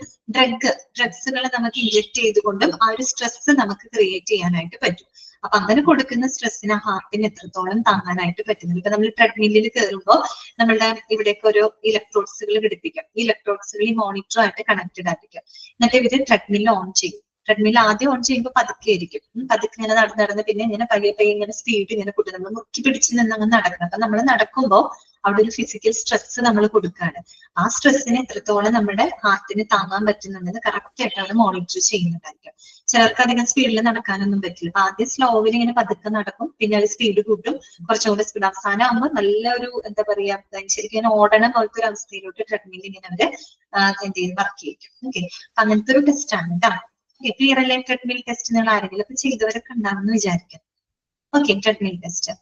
ഡ്രഗ്സുകൾ നമുക്ക് ഇൻജെക്ട് ചെയ്തുകൊണ്ടും ആ ഒരു സ്ട്രെസ് നമുക്ക് ക്രിയേറ്റ് ചെയ്യാനായിട്ട് പറ്റും. അപ്പൊ അങ്ങനെ കൊടുക്കുന്ന സ്ട്രെസ്സിന് ഹാർട്ടിന് എത്രത്തോളം താങ്ങാനായിട്ട് പറ്റുന്നത്. ഇപ്പൊ നമ്മൾ ട്രെഡ്മില്ലിൽ കയറുമ്പോൾ നമ്മളുടെ ഇവിടേക്ക് ഒരു ഇലക്ട്രോഡ്സുകൾ ഘടിപ്പിക്കാം. ഈ ഇലക്ട്രോഡ്സുകൾ ഈ മോണിറ്ററുമായിട്ട് കണക്റ്റഡ് ആയിരിക്കും. എന്നിട്ട് ഇവര് ട്രെഡ്മില്ല് ഓൺ ചെയ്യും. ട്രെഡ്മിൽ ആദ്യം ഓൺ ചെയ്യുമ്പോൾ പതുക്കെ ആയിരിക്കും, പതുക്കെ ഇങ്ങനെ നടന്ന് പിന്നെ ഇങ്ങനെ പയ്യെ ഇങ്ങനെ സ്പീഡ് ഇങ്ങനെ കൂട്ടി നമ്മൾ മുറുക്കി പിടിച്ച് നിന്ന് അങ്ങനെ നടക്കണം. അപ്പൊ നമ്മൾ നടക്കുമ്പോൾ അവിടെ ഒരു ഫിസിക്കൽ സ്ട്രെസ് നമ്മൾ കൊടുക്കുകയാണ്. ആ സ്ട്രെസ്സിന് എത്രത്തോളം നമ്മുടെ ഹാർട്ടിന് താങ്ങാൻ പറ്റുന്നുണ്ടെന്ന് കറക്റ്റ് ആയിട്ട് അവിടെ മോണിറ്റർ ചെയ്യുന്നുണ്ടായിരിക്കും. ചിലർക്ക് അധികം സ്പീഡിൽ നടക്കാനൊന്നും പറ്റില്ല. അപ്പൊ ആദ്യം സ്ലോവിൽ ഇങ്ങനെ പതുക്കെ നടക്കും, പിന്നെ അത് സ്പീഡ് കൂട്ടും, കുറച്ചുകൂടെ സ്പീഡ്. അവസാനം ആകുമ്പോൾ നല്ലൊരു എന്താ പറയാ ശരിക്കും ഓടണം പോലത്തെ ഒരു അവസ്ഥയിലോട്ട് ട്രെഡ്മിൽ ഇങ്ങനെ അവര് എന്ത് ചെയ്യും വർക്ക് ചെയ്യും. ഓക്കെ, അങ്ങനത്തെ ഒരു ടെസ്റ്റ് ആണ് കേട്ടോ. ക്ലിയർ അല്ലേ? ട്രെഡ്മിൽ ടെസ്റ്റ് നിങ്ങൾ ആരെങ്കിലും ഒക്കെ ചെയ്തവരൊക്കെ ഉണ്ടാവുമെന്ന് വിചാരിക്കാം. ഓക്കെ, ട്രെഡ്മിൽ ടെസ്റ്റ്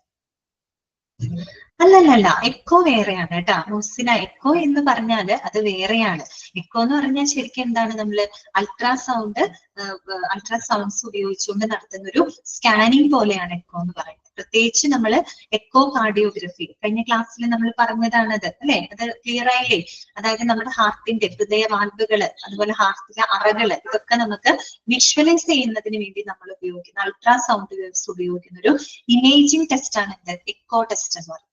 അല്ലല്ല, എക്കോ വേറെയാണ് കേട്ടോ മുസിന. എക്കോ എന്ന് പറഞ്ഞാല് അത് വേറെയാണ്. എക്കോ എന്ന് പറഞ്ഞാൽ ശരിക്കും എന്താണ്, നമ്മള് അൾട്രാസൗണ്ട്സ് ഉപയോഗിച്ചുകൊണ്ട് നടത്തുന്ന ഒരു സ്കാനിങ് പോലെയാണ് എക്കോ എന്ന് പറയുന്നത്. പ്രത്യേകിച്ച് നമ്മൾ എക്കോ കാർഡിയോഗ്രഫി കഴിഞ്ഞ ക്ലാസ്സിൽ നമ്മൾ പറഞ്ഞതാണത് അല്ലെ, അത് ക്ലിയർ ആയില്ലേ? അതായത് നമ്മുടെ ഹാർട്ടിന്റെ ഹൃദയ വാൽവുകള് അതുപോലെ ഹാർട്ടിലെ അറകള് ഇതൊക്കെ നമുക്ക് വിഷ്വലൈസ് ചെയ്യുന്നതിന് വേണ്ടി നമ്മൾ ഉപയോഗിക്കുന്ന അൾട്രാസൗണ്ട് വേവ്സ് ഉപയോഗിക്കുന്ന ഒരു ഇമേജിംഗ് ടെസ്റ്റ് ആണ് എന്ത് എക്കോ ടെസ്റ്റ് എന്ന് പറയുന്നത്.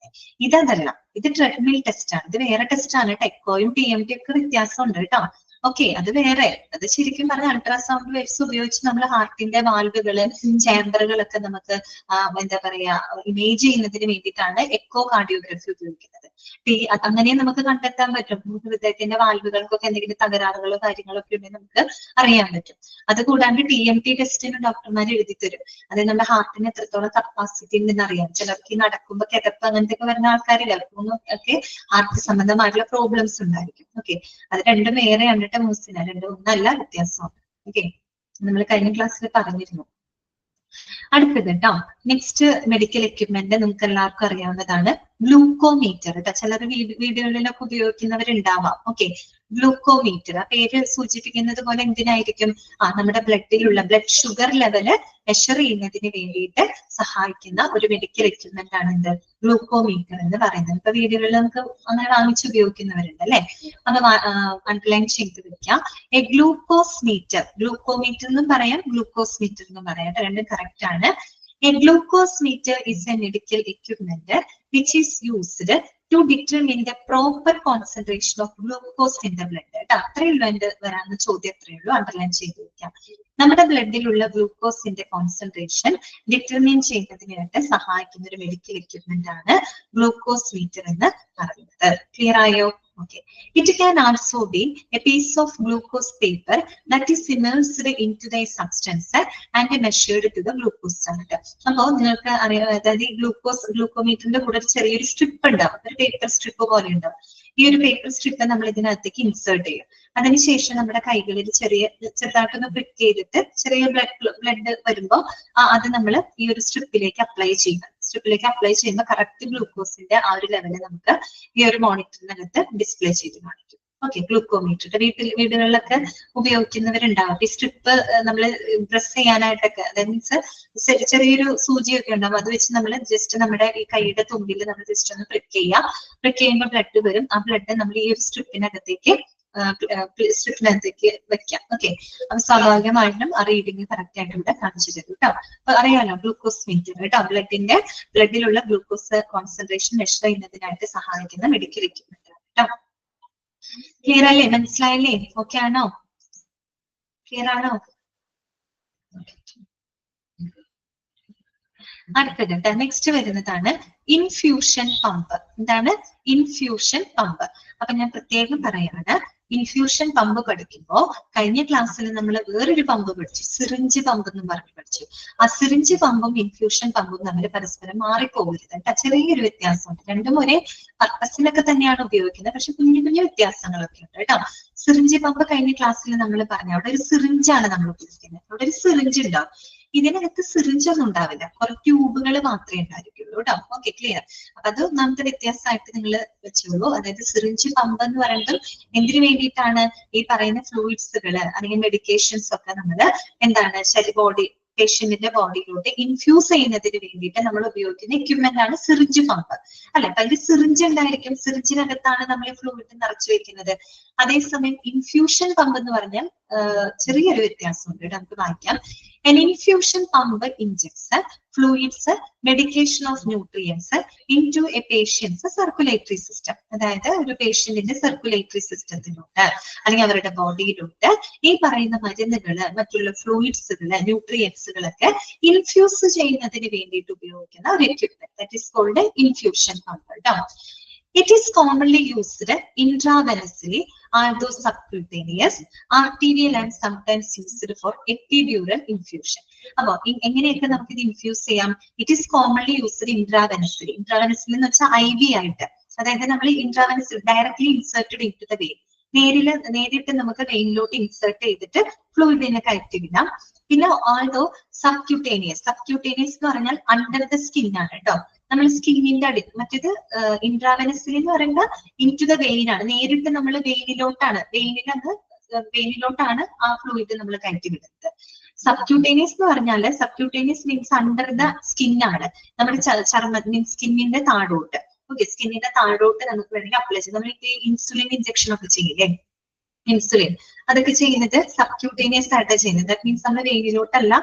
ഇതല്ല, ഇത് ട്രെഡ്മിൽ ടെസ്റ്റ് ആണ്. ഇത് വേറെ ടെസ്റ്റ് ആണ് കേട്ടോ. എക്കോയും TMT ഒക്കെ വ്യത്യാസമുണ്ട് കേട്ടോ. ഓക്കെ, അത് വേറെ. അത് ശരിക്കും പറഞ്ഞ അൾട്രാസൗണ്ട് വേവ്സ് ഉപയോഗിച്ച് നമ്മൾ ഹാർട്ടിന്റെ വാൽവുകള് ചേംബറുകളൊക്കെ നമുക്ക് എന്താ പറയാ ഇമേജ് ചെയ്യുന്നതിന് വേണ്ടിയിട്ടാണ് എക്കോ കാർഡിയോഗ്രഫി ഉപയോഗിക്കുന്നത്. അങ്ങനെ നമുക്ക് കണ്ടെത്താൻ പറ്റും ഹൃദയത്തിന്റെ വാൽവുകൾക്കൊക്കെ എന്തെങ്കിലും തകരാറുകളോ കാര്യങ്ങളോ ഒക്കെ ഉണ്ടെങ്കിൽ നമുക്ക് അറിയാൻ പറ്റും. അത് കൂടാണ്ട് TMT ടെസ്റ്റിന് ഡോക്ടർമാർ എഴുതി തരും. അത് നമ്മുടെ ഹാർട്ടിന് എത്രത്തോളം കപ്പാസിറ്റി ഉണ്ടെന്ന് അറിയാം. ചിലർക്ക് ഈ നടക്കുമ്പോൾ കിതപ്പ് അങ്ങനത്തെ ഒക്കെ വരുന്ന ആൾക്കാരില്ല, അവർക്കൊന്നും ഒക്കെ ഹാർട്ട് സംബന്ധമായിട്ടുള്ള പ്രോബ്ലംസ് ഉണ്ടായിരിക്കും. ഓക്കെ, അത് രണ്ടും വേറെയാണ് കേട്ടോ മൂസിന, രണ്ടും ഒന്നല്ല, വ്യത്യാസമാണ്. ഓക്കെ, നമ്മൾ കഴിഞ്ഞ ക്ലാസ്സിൽ പറഞ്ഞിരുന്നു. അടുത്തത് കേട്ടോ, നെക്സ്റ്റ് മെഡിക്കൽ എക്യുപ്മെന്റ് നമുക്ക് എല്ലാവർക്കും അറിയാവുന്നതാണ് ഗ്ലൂക്കോമീറ്റർ കേട്ടോ. ചിലർ വീടുകളിലൊക്കെ ഉപയോഗിക്കുന്നവരുണ്ടാവാം. ഓക്കെ, ഗ്ലൂക്കോമീറ്റർ ആ പേര് സൂചിപ്പിക്കുന്നത് പോലെ എന്തിനായിരിക്കും? നമ്മുടെ ബ്ലഡിലുള്ള ബ്ലഡ് ഷുഗർ ലെവല് മെഷർ ചെയ്യുന്നതിന് വേണ്ടിയിട്ട് സഹായിക്കുന്ന ഒരു മെഡിക്കൽ എക്യുപ്മെന്റ് ആണ് എന്ത് ഗ്ലൂക്കോമീറ്റർ എന്ന് പറയുന്നത്. ഇപ്പൊ വീടുകളിൽ നമുക്ക് അങ്ങനെ വാങ്ങിച്ച് ഉപയോഗിക്കുന്നവരുണ്ട് അല്ലെ. അത് അണ്ടർലൈൻ ചെയ്ത് വെക്കാം. എ ഗ്ലൂക്കോസ് മീറ്റർ, ഗ്ലൂക്കോമീറ്റർ എന്നും പറയാം ഗ്ലൂക്കോസ് മീറ്റർ എന്നും പറയാം, രണ്ടും കറക്റ്റ് ആണ്. A glucose meter is a medical equipment which is used to determine the proper concentration of glucose in the blood. അത്രയുള്ളൂ എന്റെ വരാവുന്ന ചോദ്യം, അത്രയുള്ളൂ. അണ്ടർലൈൻ ചെയ്ത് വെക്കാം. നമ്മുടെ ബ്ലഡിലുള്ള ഗ്ലൂക്കോസിന്റെ കോൺസെൻട്രേഷൻ ഡിറ്റർമിൻ ചെയ്യുന്നതിനായിട്ട് സഹായിക്കുന്ന ഒരു മെഡിക്കൽ എക്യുപ്മെന്റ് ആണ് ഗ്ലൂക്കോസ് മീറ്റർ എന്ന് പറയുന്നത്. ക്ലിയർ ആയോ? Okay. It can also be a piece of glucose paper that is immersed into the substance and measured to the glucose chart. അപ്പോ നിങ്ങൾക്ക് അറിയാം, അതായത് ഈ ഗ്ലൂക്കോമീറ്ററിന്റെ കൂടെ ഒരു ചെറിയൊരു സ്ട്രിപ്പ് ഉണ്ടാവും, ഒരു പേപ്പർ സ്ട്രിപ്പ് പോലെ ഉണ്ടാവും. ഈ ഒരു പേപ്പർ സ്ട്രിപ്പ് നമ്മൾ ഇതിനകത്തേക്ക് ഇൻസേർട്ട് ചെയ്യും. അതിനുശേഷം നമ്മുടെ കൈകളിൽ ചെറുതായിട്ടൊന്ന് പ്രിക്ക് ചെയ്തിട്ട് ചെറിയ ബ്ലഡ് വരുമ്പോൾ അത് നമ്മൾ ഈ ഒരു സ്ട്രിപ്പിലേക്ക് അപ്ലൈ ചെയ്യണം. സ്ട്രിപ്പിലേക്ക് അപ്ലൈ ചെയ്യുമ്പോൾ കറക്റ്റ് ഗ്ലൂക്കോസിന്റെ ആ ഒരു ലെവല് നമുക്ക് ഈ ഒരു മോണിറ്ററിനകത്ത് ഡിസ്പ്ലേ ചെയ്ത് കാണിക്കും. ഓക്കെ, ഗ്ലൂക്കോമീറ്റർ വീടുകളിലൊക്കെ ഉപയോഗിക്കുന്നവരുണ്ടാവും. ഈ സ്ട്രിപ്പ് നമ്മൾ പ്രസ് ചെയ്യാനായിട്ടൊക്കെ, അതായത് മീൻസ് ചെറിയൊരു സൂചിയൊക്കെ ഉണ്ടാവും, അത് വെച്ച് നമ്മൾ ജസ്റ്റ് നമ്മുടെ ഈ കൈയുടെ തുമ്പിൽ നമ്മൾ ജസ്റ്റ് ഒന്ന് പ്രിക്ക് ചെയ്യുക. പ്രിക്ക് ചെയ്യുമ്പോൾ ബ്ലഡ് വരും. ആ ബ്ലഡ് നമ്മൾ ഈ ഒരു സ്ട്രിപ്പിനകത്തേക്ക് വെക്കാം. ഓക്കെ, അപ്പൊ സ്വാഭാവികമായിട്ടും ആ റീഡിങ് കറക്റ്റ് ആയിട്ട് ഇവിടെ കാണിച്ചു തരും കേട്ടോ. അപ്പൊ അറിയാലോ, ഗ്ലൂക്കോസ് മീറ്റർ കേട്ടോ, ബ്ലഡിലുള്ള ഗ്ലൂക്കോസ് കോൺസെൻട്രേഷൻ മെഷർ ചെയ്യുന്നതിനായിട്ട് സഹായിക്കുന്ന മെഡിക്കൽ എക്യുപ്മെന്റ് ആണ് കേട്ടോ. ക്ലിയർ അല്ലേ? മനസ്സിലായല്ലേ? ഓക്കെ ആണോ? ക്ലിയർ ആണോ? അടുത്തത് കേട്ടോ, നെക്സ്റ്റ് വരുന്നതാണ് ഇൻഫ്യൂഷൻ പമ്പ്. എന്താണ് ഇൻഫ്യൂഷൻ പമ്പ്? അപ്പൊ ഞാൻ പ്രത്യേകം പറയാണ്, ഇൻഫ്യൂഷൻ പമ്പ് പഠിക്കുമ്പോൾ കഴിഞ്ഞ ക്ലാസ്സിൽ നമ്മൾ വേറൊരു പമ്പ് പഠിച്ചു, സിറിഞ്ച് പമ്പ് എന്ന് പറഞ്ഞ് പഠിച്ചു. ആ സിറിഞ്ച് പമ്പും ഇൻഫ്യൂഷൻ പമ്പും തമ്മിൽ പരസ്പരം മാറിപ്പോകരുത് കേട്ടോ. ചെറിയൊരു വ്യത്യാസമുണ്ട്. രണ്ടും ഒരേ പർപ്പസിലൊക്കെ തന്നെയാണ് ഉപയോഗിക്കുന്നത്, പക്ഷെ കുഞ്ഞു കുഞ്ഞു വ്യത്യാസങ്ങളൊക്കെ ഉണ്ട് കേട്ടോ. സിറിഞ്ച് പമ്പ് കഴിഞ്ഞ ക്ലാസ്സിൽ നമ്മൾ പറഞ്ഞു, അവിടെ ഒരു സിറിഞ്ചാണ് നമ്മൾ ഉപയോഗിക്കുന്നത്. അവിടെ ഒരു സിറിഞ്ച് ഉണ്ടാവും. ഇതിനകത്ത് സിറിഞ്ച് ഒന്നും ഉണ്ടാവില്ല, കുറെ ട്യൂബുകൾ മാത്രമേ ഉണ്ടായിരിക്കുള്ളൂ കേട്ടോ. Okay, clear? അപ്പൊ അത് ഒന്നാമത്തെ വ്യത്യാസമായിട്ട് നിങ്ങൾ വെച്ചോളൂ. അതായത് സിറിഞ്ച് പമ്പ് എന്ന് പറയുന്നത് എന്തിനു വേണ്ടിയിട്ടാണ്? ഈ പറയുന്ന ഫ്ലൂയിഡ്സുകള് അല്ലെങ്കിൽ മെഡിക്കേഷൻസ് ഒക്കെ നമ്മൾ എന്താണ് പേഷ്യന്റിന്റെ ബോഡിയിലോട്ട് ഇൻഫ്യൂസ് ചെയ്യുന്നതിന് വേണ്ടിയിട്ട് നമ്മൾ ഉപയോഗിക്കുന്ന എക്യുപ്മെന്റ് ആണ് സിറിഞ്ച് പമ്പ് അല്ലെ. അപ്പൊ അതിൽ സിറിഞ്ച് ഉണ്ടായിരിക്കും, സിറിഞ്ചിനകത്താണ് നമ്മൾ ഈ ഫ്ലൂയിഡ് നിറച്ചു വെക്കുന്നത്. അതേസമയം ഇൻഫ്യൂഷൻ പമ്പ് എന്ന് പറഞ്ഞാൽ ചെറിയൊരു വ്യത്യാസമുണ്ട്, നമുക്ക് വായിക്കാം. An infusion pump injects fluids, medication of nutrients into a patient's circulatory system. അതായത് ഒരു പേഷ്യന്റിന്റെ സർക്കുലേറ്ററി സിസ്റ്റത്തിലോട്ട് അല്ലെങ്കിൽ അവരുടെ ബോഡിയിലോട്ട് ഈ പറയുന്ന മരുന്നുകള്, മറ്റുള്ള ഫ്ലൂയിഡ്സുകള്, ന്യൂട്രിയൻസുകളൊക്കെ ഇൻഫ്യൂസ് ചെയ്യുന്നതിന് വേണ്ടിയിട്ട് ഉപയോഗിക്കുന്ന ഒരു equipment, that is called infusion pump കേട്ടോ. It is commonly used intravenously, although subcutaneous, arterial and sometimes used for epidural infusion. അപ്പൊ എങ്ങനെയൊക്കെ നമുക്ക് ഇത് ഇൻഫ്യൂസ് ചെയ്യാം? It is commonly used intravenously. Intravenously എന്ന് വെച്ചാൽ IV ആയിട്ട്, അതായത് നമ്മൾ intravenous directly inserted into the vein, നേരിട്ട് നമുക്ക് വെയിനിലോട്ട് ഇൻസേർട്ട് ചെയ്തിട്ട് ഫ്ലൂയിഡിനെ കയറ്റി വിടാം. പിന്നെ ആൾദോ സബ്ക്യൂട്ടേനിയസ് എന്ന് പറഞ്ഞാൽ അണ്ടർ ദ സ്കിൻ ആണ് കേട്ടോ. നമ്മൾ സ്കിന്നിന്റെ അടി, മറ്റേത് ഇൻട്രാവെനസ്ലി എന്ന് പറയുമ്പോൾ ഇൻ ടു ദ വെയിൻ ആണ്, നേരിട്ട് നമ്മൾ വെയിനിലോട്ടാണ് ആ ഫ്ലൂയിഡ് നമ്മൾ കയറ്റി വിടുന്നത്. സബ്ക്യൂട്ടേനിയസ് എന്ന് പറഞ്ഞാല്, subcutaneous means under the skin ആണ്, നമ്മുടെ ചർമ്മ മീൻസ് സ്കിന്നിന്റെ താഴോട്ട്. ഓക്കെ, സ്കിന്നിന്റെ താഴോട്ട് നമുക്ക് വേണമെങ്കിൽ അപ്ലൈ ചെയ്യാം. നമ്മൾ ഈ ഇൻസുലിൻ ഇഞ്ചക്ഷൻ ഒക്കെ ചെയ്യില്ലേ, ഇൻസുലിൻ അതൊക്കെ ചെയ്യുന്നത് സബ്ക്യൂട്ടേനിയസ് ആയിട്ടാണ് ചെയ്യുന്നത്. ദാറ്റ് മീൻസ് നമ്മൾ വെയിനിലോട്ടല്ല,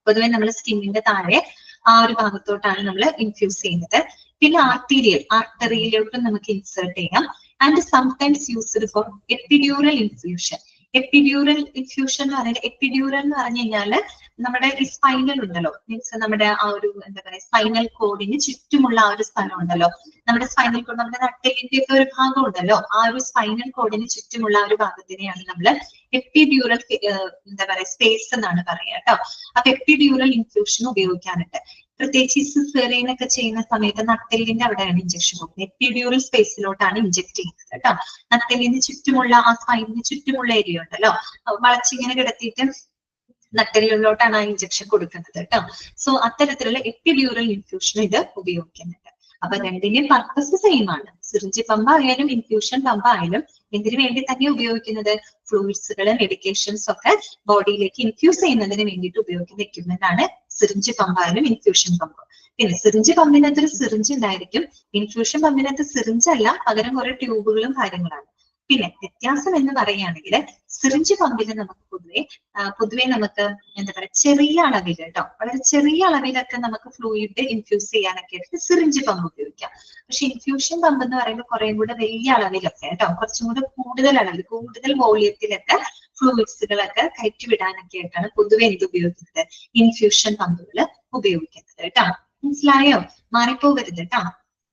പൊതുവെ നമ്മൾ സ്കിന്നിന്റെ താഴെ ആ ഒരു ഭാഗത്തോട്ടാണ് നമ്മൾ ഇൻഫ്യൂസ് ചെയ്യുന്നത്. പിന്നെ ആർട്ടറിയിലോട്ട് നമുക്ക് ഇൻസേർട്ട് ചെയ്യാം. And sometimes used for epidural infusion. Epidural infusion എന്ന് പറയുന്നത്, എപ്പിഡ്യൂറൽ എന്ന് പറഞ്ഞു കഴിഞ്ഞാല് നമ്മുടെ ഈ സ്പൈനൽ ഉണ്ടല്ലോ, മീൻസ് നമ്മുടെ ആ ഒരു എന്താ പറയാ സ്പൈനൽ കോഡിന് ചുറ്റുമുള്ള ആ ഒരു സ്ഥലം ഉണ്ടല്ലോ, നമ്മുടെ സ്പൈനൽ കോഡ്, നമ്മുടെ നട്ടെല്ലിന്റെ ഒക്കെ ഒരു ഭാഗം ഉണ്ടല്ലോ, ആ ഒരു സ്പൈനൽ കോഡിന് ചുറ്റുമുള്ള ആ ഒരു ഭാഗത്തിനെയാണ് നമ്മൾ എപ്പിഡ്യൂറൽ എന്താ പറയാ സ്പേസ് എന്നാണ് പറയാ കേട്ടോ. അപ്പൊ എപ്പിഡ്യൂറൽ ഇൻഫ്യൂഷൻ ഉപയോഗിക്കാറുണ്ട്. പ്രത്യേകിച്ച് സിസേറിയൻ ഒക്കെ ചെയ്യുന്ന സമയത്ത് നട്ടെല്ലിന്റെ അവിടെയാണ് ഇഞ്ചക്ഷൻ കൊടുക്കുന്നത്. എപ്പിഡ്യൂറൽ സ്പേസിലോട്ടാണ് ഇഞ്ചക്ട് ചെയ്യുന്നത് കേട്ടോ. നട്ടെല്ലിന് ചുറ്റുമുള്ള ആ സ്പൈനിന് ചുറ്റുമുള്ള ഏരിയ ഉണ്ടല്ലോ, വളച്ചിങ്ങനെ കിടത്തിയിട്ട് നട്ടെല്ലിലോട്ടാണ് ആ ഇഞ്ചക്ഷൻ കൊടുക്കുന്നത് കേട്ടോ. സോ അത്തരത്തിലുള്ള എപ്പിഡ്യൂറൽ ഇൻഫ്യൂഷൻ ഇത് ഉപയോഗിക്കുന്നുണ്ട്. അപ്പൊ രണ്ടിന്റെയും പർപ്പസ് സെയിം ആണ്. സിറിഞ്ച് പമ്പ് ആയാലും ഇൻഫ്യൂഷൻ പമ്പ് ആയാലും എന്തിനു വേണ്ടി തന്നെ ഉപയോഗിക്കുന്നത്? ഫ്ലൂയിഡ്സുകള്, മെഡിക്കേഷൻസ് ഒക്കെ ബോഡിയിലേക്ക് ഇൻഫ്യൂസ് ചെയ്യുന്നതിന് വേണ്ടിയിട്ട് ഉപയോഗിക്കുന്ന എക്യുപ്മെന്റ് ആണ് സിറിഞ്ച് പമ്പ് ആയാലും ഇൻഫ്യൂഷൻ പമ്പ്. പിന്നെ സിറിഞ്ച് പമ്പിനകത്ത് ഒരു സിറിഞ്ച് ഉണ്ടായിരിക്കും, ഇൻഫ്യൂഷൻ പമ്പിനകത്ത് സിറിഞ്ച് അല്ല, പകരം കുറെ ട്യൂബുകളും കാര്യങ്ങളാണ്. പിന്നെ വ്യത്യാസം എന്ന് പറയുകയാണെങ്കിൽ സിറിഞ്ച് പമ്പിൽ നമുക്ക് പൊതുവെ നമുക്ക് എന്താ പറയാ ചെറിയ അളവിൽ കേട്ടോ, വളരെ ചെറിയ അളവിലൊക്കെ നമുക്ക് ഫ്ലൂയിഡ് ഇൻഫ്യൂസ് ചെയ്യാനൊക്കെ ആയിട്ട് സിറിഞ്ച് പമ്പ് ഉപയോഗിക്കാം. പക്ഷെ ഇൻഫ്യൂഷൻ പമ്പ് എന്ന് പറയുമ്പോൾ കുറെ കൂടെ വലിയ അളവിലൊക്കെ കേട്ടോ, കുറച്ചും കൂടെ കൂടുതൽ അളവിൽ, കൂടുതൽ വോളിയത്തിലൊക്കെ ഫ്ലൂയിഡ്സുകളൊക്കെ കയറ്റിവിടാനൊക്കെ ആയിട്ടാണ് പൊതുവെ എന്ത് ഉപയോഗിക്കുന്നത്? ഇൻഫ്യൂഷൻ പമ്പുകൾ ഉപയോഗിക്കുന്നത് കേട്ടോ. മനസ്സിലായോ? മാറിപ്പോകരുത് കേട്ടോ.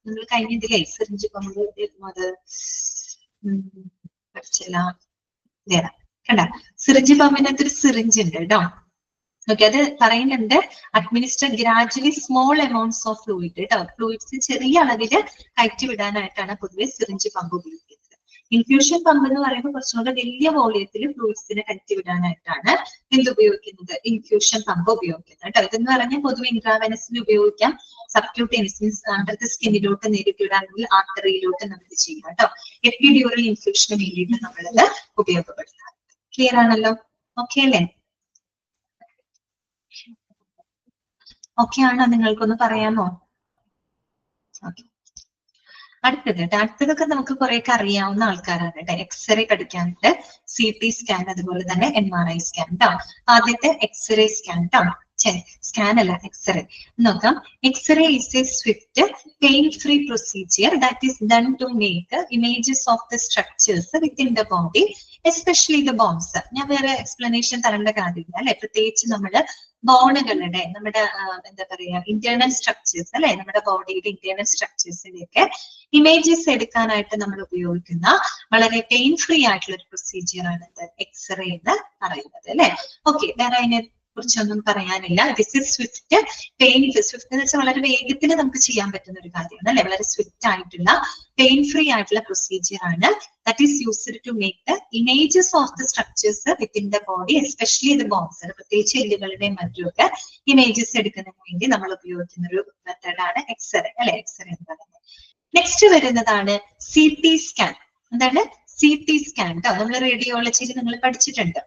നമ്മൾ കഴിഞ്ഞതിലേ സിറിഞ്ച് പമ്പ് അത് കണ്ട, സിറിഞ്ച് പമ്പിനകത്ത് ഒരു സിറിഞ്ച് ഉണ്ട് കേട്ടോ. ഓക്കെ, അത് പറയുന്നുണ്ട് administer gradually small amounts of fluid കേട്ടോ. ഫ്ലൂയിഡ്സ് ചെറിയ അളവിൽ കയറ്റി വിടാനായിട്ടാണ് പൊതുവെ സിറിഞ്ച് പമ്പ് ഉപയോഗിക്കുന്നത്. ഇൻഫ്യൂഷൻ പമ്പ് എന്ന് പറയുമ്പോൾ കുറച്ചുകൂടെ വലിയ വോളിയത്തിൽ ഫ്ലൂയിഡ്സിനെ കയറ്റിവിടാനായിട്ടാണ് എന്ത് ഉപയോഗിക്കുന്നത്, ഇൻഫ്യൂഷൻ പമ്പ് ഉപയോഗിക്കുന്നത് കേട്ടോ. ഇതെന്ന് പറഞ്ഞാൽ പൊതുവെ ഇൻട്രാവെനസിൽ ഉപയോഗിക്കാം, സബ്ക്യൂട്ടേനിയസ് മീൻസ് അണ്ടർ ദ സ്കിന്നിലോട്ട് നേരിട്ട് വിടാണെങ്കിൽ ആർട്ടറിയിലോട്ട് നമുക്ക് ചെയ്യാം കേട്ടോ. എപ്പിഡ്യൂറൽ ഇൻഫ്യൂഷന് വേണ്ടിയിട്ട് നമ്മളിത് ഉപയോഗപ്പെടുത്താം. ക്ലിയർ ആണല്ലോ? ഓക്കെ അല്ലേ? ഓക്കെ ആണോ? നിങ്ങൾക്കൊന്ന് പറയാമോ? ഓക്കെ. അടുത്തതൊക്കെ നമുക്ക് കുറെയൊക്കെ അറിയാവുന്ന ആൾക്കാരാണ് കേട്ടോ. എക്സ്റേ പഠിക്കാനുണ്ട്, CT സ്കാൻ, അതുപോലെ തന്നെ MRI സ്കാൻ ട്ടോ. ആദ്യത്തെ എക്സ്റേ സ്കാൻ ട്ടോ. സ്കാൻ അല്ല, എക്സ്റേ നോക്കാം. X-ray is a swift pain free procedure that is done to make images of the structures within the body, especially the bones. ഞാൻ വേറെ എക്സ്പ്ലനേഷൻ തരേണ്ട കാര്യമില്ല അല്ലെ. പ്രത്യേകിച്ച് നമ്മുടെ ബോണുകളുടെ, നമ്മുടെ എന്താ പറയാ, ഇന്റേണൽ സ്ട്രക്ചേഴ്സ് അല്ലെ, നമ്മുടെ ബോഡിയുടെ ഇന്റേണൽ സ്ട്രക്ചേഴ്സിലേക്ക് ഇമേജസ് എടുക്കാനായിട്ട് നമ്മൾ ഉപയോഗിക്കുന്ന വളരെ പെയിൻ ഫ്രീ ആയിട്ടുള്ള ഒരു പ്രൊസീജിയർ ആണ് എക്സ്റേ എന്ന് പറയുന്നത് അല്ലെ. ഓക്കെ, വേറെ അതിനെ കുറിച്ചൊന്നും പറയാനില്ല. This is Swift pain. Swift എന്ന് വെച്ചാൽ വളരെ വേഗത്തിൽ നമുക്ക് ചെയ്യാൻ പറ്റുന്ന ഒരു കാര്യമാണ് അല്ലെ. വളരെ സ്വിഫ്റ്റ് ആയിട്ടുള്ള പെയിൻ ഫ്രീ ആയിട്ടുള്ള പ്രൊസീജിയർ ആണ്. That is used to make the images of the structures within the body, especially the bones. പ്രത്യേകിച്ച് എല്ലുകളുടെയും മറ്റുമൊക്കെ ഇമേജസ് എടുക്കുന്നതിന് വേണ്ടി നമ്മൾ ഉപയോഗിക്കുന്ന ഒരു മെത്തേഡാണ് എക്സ്റേ അല്ലെ, എക്സ്റേ എന്ന് പറയുന്നത്. നെക്സ്റ്റ് വരുന്നതാണ് CT സ്കാൻ. എന്താണ് CT സ്കാൻ ട്ടോ? നമ്മൾ റേഡിയോളജിയിൽ നിങ്ങൾ പഠിച്ചിട്ടുണ്ട്.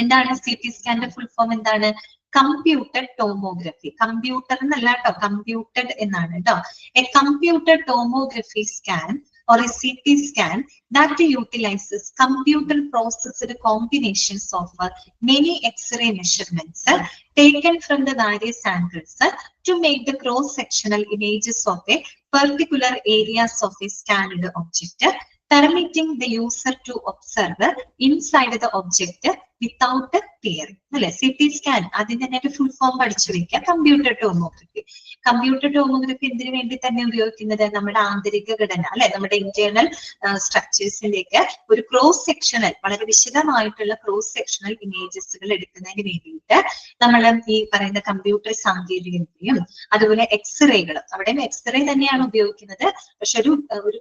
എന്താണ് CT സ്കാന്റെ ഫുൾ ഫോം? എന്താണ്? Computed tomography. കമ്പ്യൂട്ടർ എന്നല്ല കേട്ടോ, കമ്പ്യൂട്ടഡ് എന്നാണ് കേട്ടോ. A computed tomography scan or a CT scan that utilizes computer processed combinations of many X-ray measurements taken from the various angles to make the cross-sectional images of a particular areas of a scanned object, permitting the user to observe inside the object without tearing. അല്ലെ, CT scan അതിന്റെ തന്നെ full form പഠിച്ചു വെക്കുക. Computer tomography. Computer tomography എന്തിനു വേണ്ടി തന്നെ ഉപയോഗിക്കുന്നത്? നമ്മുടെ ആന്തരിക ഘടന അല്ലെ, നമ്മുടെ ഇന്റേണൽ സ്ട്രക്ചേഴ്സിലേക്ക് ഒരു ക്രോസ് സെക്ഷണൽ, വളരെ വിശദമായിട്ടുള്ള ക്രോസ് സെക്ഷണൽ ഇമേജസുകൾ എടുക്കുന്നതിന് വേണ്ടിയിട്ട് നമ്മൾ ഈ പറയുന്ന കമ്പ്യൂട്ടർ സാങ്കേതികതയും അതുപോലെ എക്സ്റേകളും, അവിടെയും എക്സ്റേ തന്നെയാണ് ഉപയോഗിക്കുന്നത്. പക്ഷെ ഒരു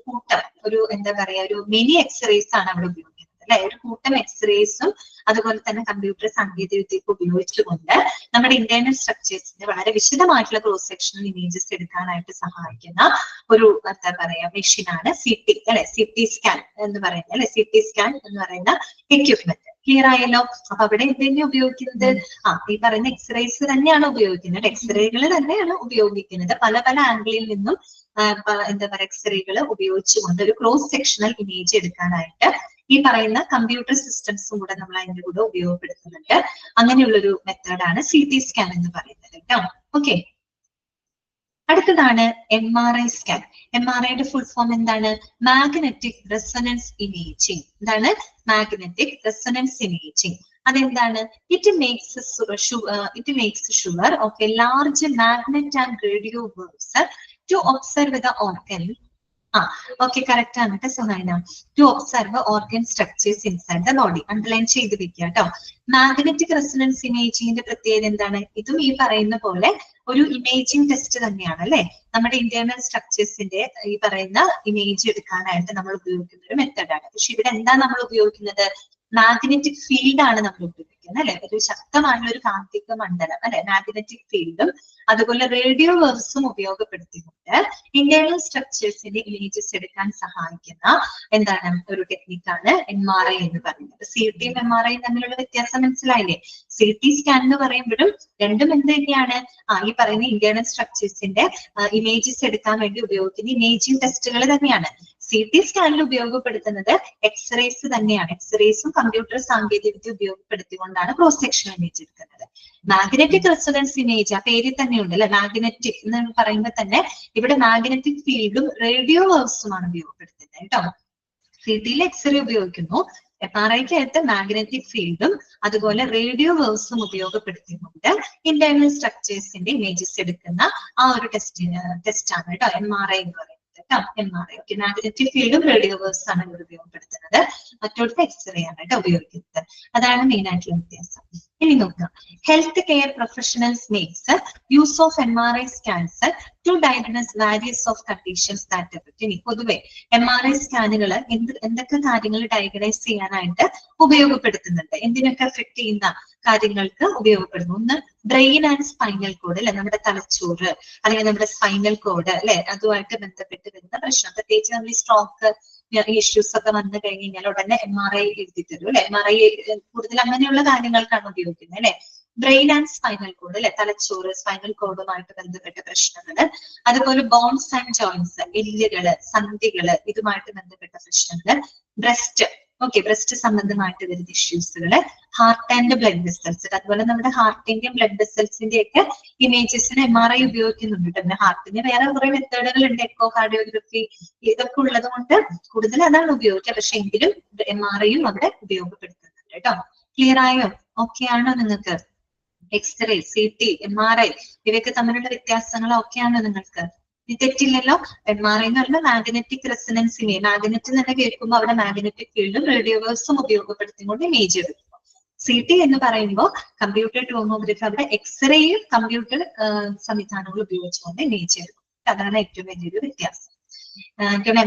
കൂട്ടം, ഒരു എന്താ പറയാ, ഒരു മിനി എക്സ്റേസ് ആണ് അവിടെ ഉപയോഗിക്കുന്നത് അല്ലെ. ഒരു കൂട്ടം എക്സ്റേസും അതുപോലെ തന്നെ കമ്പ്യൂട്ടർ സാങ്കേതികവിദ്യയൊക്കെ ഉപയോഗിച്ചുകൊണ്ട് നമ്മുടെ ഇന്റേണൽ സ്ട്രക്ചേഴ്സിന്റെ വളരെ വിശദമായിട്ടുള്ള ക്രോസ് സെക്ഷണൽ ഇമേജസ് എടുക്കാനായിട്ട് സഹായിക്കുന്ന ഒരു എന്താ പറയാ മെഷീനാണ് CT അല്ലെ, CT സ്കാൻ എന്ന് പറയുന്നത് അല്ലെ. CT സ്കാൻ എന്ന് പറയുന്ന എക്യുപ്മെന്റ്. ക്ലിയർ ആയല്ലോ? അപ്പൊ അവിടെ എന്തെങ്കിലും ഉപയോഗിക്കുന്നത് ഈ പറയുന്ന എക്സ്റേസ് തന്നെയാണ് ഉപയോഗിക്കുന്നത്. എക്സ്റേകൾ തന്നെയാണ് ഉപയോഗിക്കുന്നത്. പല പല ആംഗിളിൽ നിന്നും എന്താ പറയുക എക്സ്റേകൾ ഉപയോഗിച്ചുകൊണ്ട് ഒരു ക്രോസ് സെക്ഷണൽ ഇമേജ് എടുക്കാനായിട്ട് ഈ പറയുന്ന കമ്പ്യൂട്ടർ സിസ്റ്റംസും കൂടെ നമ്മൾ അതിന്റെ കൂടെ ഉപയോഗപ്പെടുത്തുന്നുണ്ട്. അങ്ങനെയുള്ളൊരു മെത്തേഡാണ് CT സ്കാൻ എന്ന് പറയുന്നത് കേട്ടോ. ഓക്കെ, അടുത്തതാണ് MRI സ്കാൻ. MRIയുടെ ഫുൾ ഫോം എന്താണ്? Magnetic resonance imaging. എന്താണ്? Magnetic resonance imaging. അതെന്താണ്? It makes sure of a large magnet and radio waves to observe the organ. Okay, correct ആണ് കേട്ടോ Suhaina. To observe organ structures inside the body. Underline ചെയ്ത് വെക്കുക കേട്ടോ. Magnetic resonance ഇമേജിങ്ങിന്റെ പ്രത്യേകത എന്താണ്? ഇതും ഈ പറയുന്ന പോലെ ഒരു ഇമേജിംഗ് ടെസ്റ്റ് തന്നെയാണ് അല്ലെ. നമ്മുടെ ഇന്റേണൽ സ്ട്രക്ചേഴ്സിന്റെ ഈ പറയുന്ന ഇമേജ് എടുക്കാനായിട്ട് നമ്മൾ ഉപയോഗിക്കുന്ന ഒരു മെത്തേഡാണ്. പക്ഷെ ഇവിടെ എന്താ നമ്മൾ ഉപയോഗിക്കുന്നത്? മാഗ്നറ്റിക് ഫീൽഡ് ആണ് നമ്മൾ ഉപയോഗിക്കുന്നത് അല്ലെ. ഒരു ശക്തമായിട്ടുള്ള ഒരു കാന്തിക മണ്ഡലം അല്ലെ, മാഗ്നറ്റിക് ഫീൽഡും അതുപോലെ റേഡിയോ വേവ്സും ഉപയോഗപ്പെടുത്തിക്കൊണ്ട് ഇന്റേണൽ സ്ട്രക്ചേഴ്സിന്റെ ഇമേജസ് എടുക്കാൻ സഹായിക്കുന്ന എന്താണ് ഒരു ടെക്നിക്കാണ് MRI എന്ന് പറയുന്നത്. CTയും MRIയും തമ്മിലുള്ള വ്യത്യാസം മനസ്സിലായില്ലേ? CT സ്കാൻ എന്ന് പറയുമ്പോഴും രണ്ടും എന്ത് തന്നെയാണ്? ഈ പറയുന്ന ഇന്റേണൽ സ്ട്രക്ചേഴ്സിന്റെ ഇമേജസ് എടുക്കാൻ വേണ്ടി ഉപയോഗിക്കുന്ന ഇമേജിംഗ് ടെസ്റ്റുകൾ തന്നെയാണ്. CT സ്കാനിൽ ഉപയോഗപ്പെടുത്തുന്നത് എക്സ്റേസ് തന്നെയാണ്. എക്സ്റേസും കമ്പ്യൂട്ടർ സാങ്കേതികവിദ്യ ഉപയോഗപ്പെടുത്തിക്കൊണ്ടാണ് ക്രോസ് സെക്ഷൻ ഇമേജ് എടുക്കുന്നത്. മാഗ്നറ്റിക് റെസൊണൻസ് ഇമേജ് ആ പേരിൽ തന്നെ ഉണ്ട് അല്ലെ. മാഗ്നറ്റിക് എന്ന് പറയുമ്പോൾ തന്നെ ഇവിടെ മാഗ്നറ്റിക് ഫീൽഡും റേഡിയോ വേവ്സുമാണ് ഉപയോഗപ്പെടുത്തുന്നത് കേട്ടോ. CTയിൽ എക്സ്റേ ഉപയോഗിക്കുന്നു, MRIക്കകത്ത് മാഗ്നറ്റിക് ഫീൽഡും അതുപോലെ റേഡിയോ വേവ്സും ഉപയോഗപ്പെടുത്തിക്കൊണ്ട് ഇന്റേണൽ സ്ട്രക്ചേഴ്സിന്റെ ഇമേജസ് എടുക്കുന്ന ആ ഒരു ടെസ്റ്റാണ് കേട്ടോ MRI എന്ന് പറയുന്നത്. MRI ഓക്കെ, മാഗ്നറ്റിക് ഫീൽഡും റേഡിയോ വേവ്സ് ആണ് ഇവിടെ ഉപയോഗപ്പെടുത്തുന്നത്. മറ്റൊരു എക്സ്റേ ആണ് കേട്ടോ ഉപയോഗിക്കുന്നത്. അതാണ് മെയിൻ ആയിട്ടുള്ള വ്യത്യാസം. ഇനി നോക്കാം, Health care professionals makes use of MRI scans to diagnose various of conditions that affect. ഇനി പൊതുവെ MRI സ്കാനുകൾ എന്തൊക്കെ കാര്യങ്ങൾ ഡയഗ്നൈസ് ചെയ്യാനായിട്ട് ഉപയോഗപ്പെടുത്തുന്നുണ്ട്, എന്തിനൊക്കെ അഫക്ട് ചെയ്യുന്ന കാര്യങ്ങൾക്ക് ഉപയോഗപ്പെടുന്നു? ഒന്ന് ബ്രെയിൻ ആൻഡ് സ്പൈനൽ കോഡ് അല്ലെ, നമ്മുടെ തലച്ചോറ് അല്ലെങ്കിൽ നമ്മുടെ സ്പൈനൽ കോഡ് അല്ലെ, അതുമായിട്ട് ബന്ധപ്പെട്ട് വരുന്ന പ്രശ്നം. പ്രത്യേകിച്ച് നമ്മൾ ഈ സ്ട്രോക്ക് ഇഷ്യൂസ് ഒക്കെ വന്നു കഴിഞ്ഞ് കഴിഞ്ഞാൽ ഉടനെ MRI എഴുതി തരും അല്ലെ. MRI കൂടുതൽ അങ്ങനെയുള്ള കാര്യങ്ങൾക്കാണ് ഉപയോഗിക്കുന്നത് അല്ലെ. ബ്രെയിൻ ആൻഡ് സ്പൈനൽ കോഡ് അല്ലെ, തലച്ചോറ് സ്പൈനൽ കോഡുമായിട്ട് ബന്ധപ്പെട്ട പ്രശ്നങ്ങള്. അതുപോലെ ബോൺസ് ആൻഡ് ജോയിന്റ്സ്, എല്ലുകള് സന്ധികള്, ഇതുമായിട്ട് ബന്ധപ്പെട്ട പ്രശ്നങ്ങള്. ബ്രസ്റ്റ്, ഓക്കെ, ബ്രസ്റ്റ് സംബന്ധമായിട്ട് വരുന്ന ഇഷ്യൂസുകള്. ഹാർട്ട് ആൻഡ് ബ്ലഡ് വെസൽസ്, അതുപോലെ നമ്മുടെ ഹാർട്ടിന്റെയും ബ്ലഡ് വെസൽസിന്റെ ഒക്കെ ഇമേജസിന് MRI ഉപയോഗിക്കുന്നുണ്ട്. പിന്നെ ഹാർട്ടിന് വേറെ കുറെ മെത്തേഡുകൾ ഉണ്ട്, എക്കോ കാർഡിയോഗ്രഫി ഇതൊക്കെ ഉള്ളത് കൊണ്ട് കൂടുതൽ അതാണ് ഉപയോഗിക്കുക. പക്ഷെ എങ്കിലും MRIയും അവിടെ ഉപയോഗപ്പെടുത്തുന്നുണ്ട് കേട്ടോ. ക്ലിയർ ആയോ? ഓക്കെ ആണോ നിങ്ങൾക്ക്? എക്സ്റേ, CT, MRI ഇവയൊക്കെ തമ്മിലുള്ള വ്യത്യാസങ്ങൾ ഓക്കെ ആണോ നിങ്ങൾക്ക്? തെറ്റില്ലല്ലോ. MRI എന്ന് പറഞ്ഞാൽ മാഗ്നറ്റിക് റെസൊണൻസ് ഇമേജ്. മാഗ്നറ്റ് തന്നെ കേൾക്കുമ്പോൾ അവിടെ മാഗ്നറ്റിക് ഫീൽഡും റേഡിയോവേഴ്സും ഉപയോഗപ്പെടുത്തിക്കൊണ്ട് ഇമേജ് എടുക്കും. CT എന്ന് പറയുമ്പോൾ കമ്പ്യൂട്ടർ ടോമോഗ്രഫി, അവിടെ എക്സ്റേയും കമ്പ്യൂട്ടർ സംവിധാനങ്ങൾ ഉപയോഗിച്ചുകൊണ്ട് ഇമേജ് എടുക്കും. അതാണ് ഏറ്റവും വലിയൊരു വ്യത്യാസം.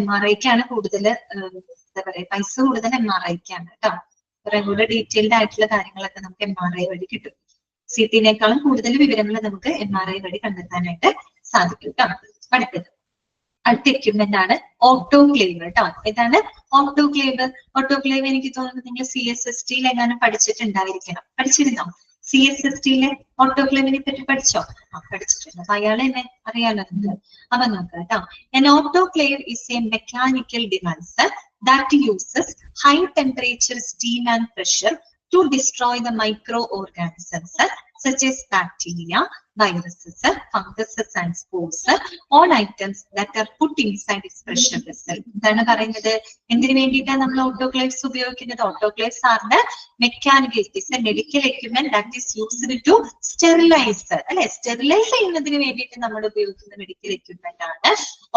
MRIക്കാണ് കൂടുതൽ എന്താ പറയാ, പൈസ കൂടുതൽ MRIക്കാണ് കേട്ടോ. കുറെ കൂടെ ഡീറ്റെയിൽഡ് ആയിട്ടുള്ള കാര്യങ്ങളൊക്കെ നമുക്ക് MRI വഴി കിട്ടും. CTനേക്കാളും കൂടുതൽ വിവരങ്ങൾ നമുക്ക് MRI വഴി കണ്ടെത്താനായിട്ട് സാധിക്കും കേട്ടോ. അടുത്ത എക്യുപ്മെന്റ് ആണ് ഓട്ടോക്ലേവ് കേട്ടോ. ഏതാണ് ഓട്ടോക്ലേവ്? ഓട്ടോക്ലേവ് എനിക്ക് തോന്നുന്നു നിങ്ങൾ CSST എങ്ങാനും പഠിച്ചിട്ടുണ്ടായിരിക്കണം. പഠിച്ചിരുന്നോ? CSST ഓട്ടോക്ലേവിനെ പറ്റി പഠിച്ചോ? പഠിച്ചിട്ടുണ്ട്. അപ്പൊ അയാൾ തന്നെ അറിയാലോ നിങ്ങൾക്ക്. അപ്പൊ നോക്കാം കേട്ടോ. An autoclave is a mechanical device that uses high temperature steam and pressure to destroy the microorganisms such as bacteria, viruses, funguses and spores, all items that are put inside its pressure vessel. ഇതാണ് പറയുന്നത്. എന്തിനു വേണ്ടിയിട്ടാണ് നമ്മൾ autoclaves ഉപയോഗിക്കുന്നത്? Autoclaves are the mechanical, it is a medical equipment that is used to sterilise അല്ലെ. Sterilise ചെയ്യുന്നതിന് വേണ്ടിയിട്ട് നമ്മൾ ഉപയോഗിക്കുന്ന മെഡിക്കൽ എക്യുപ്മെന്റ് ആണ്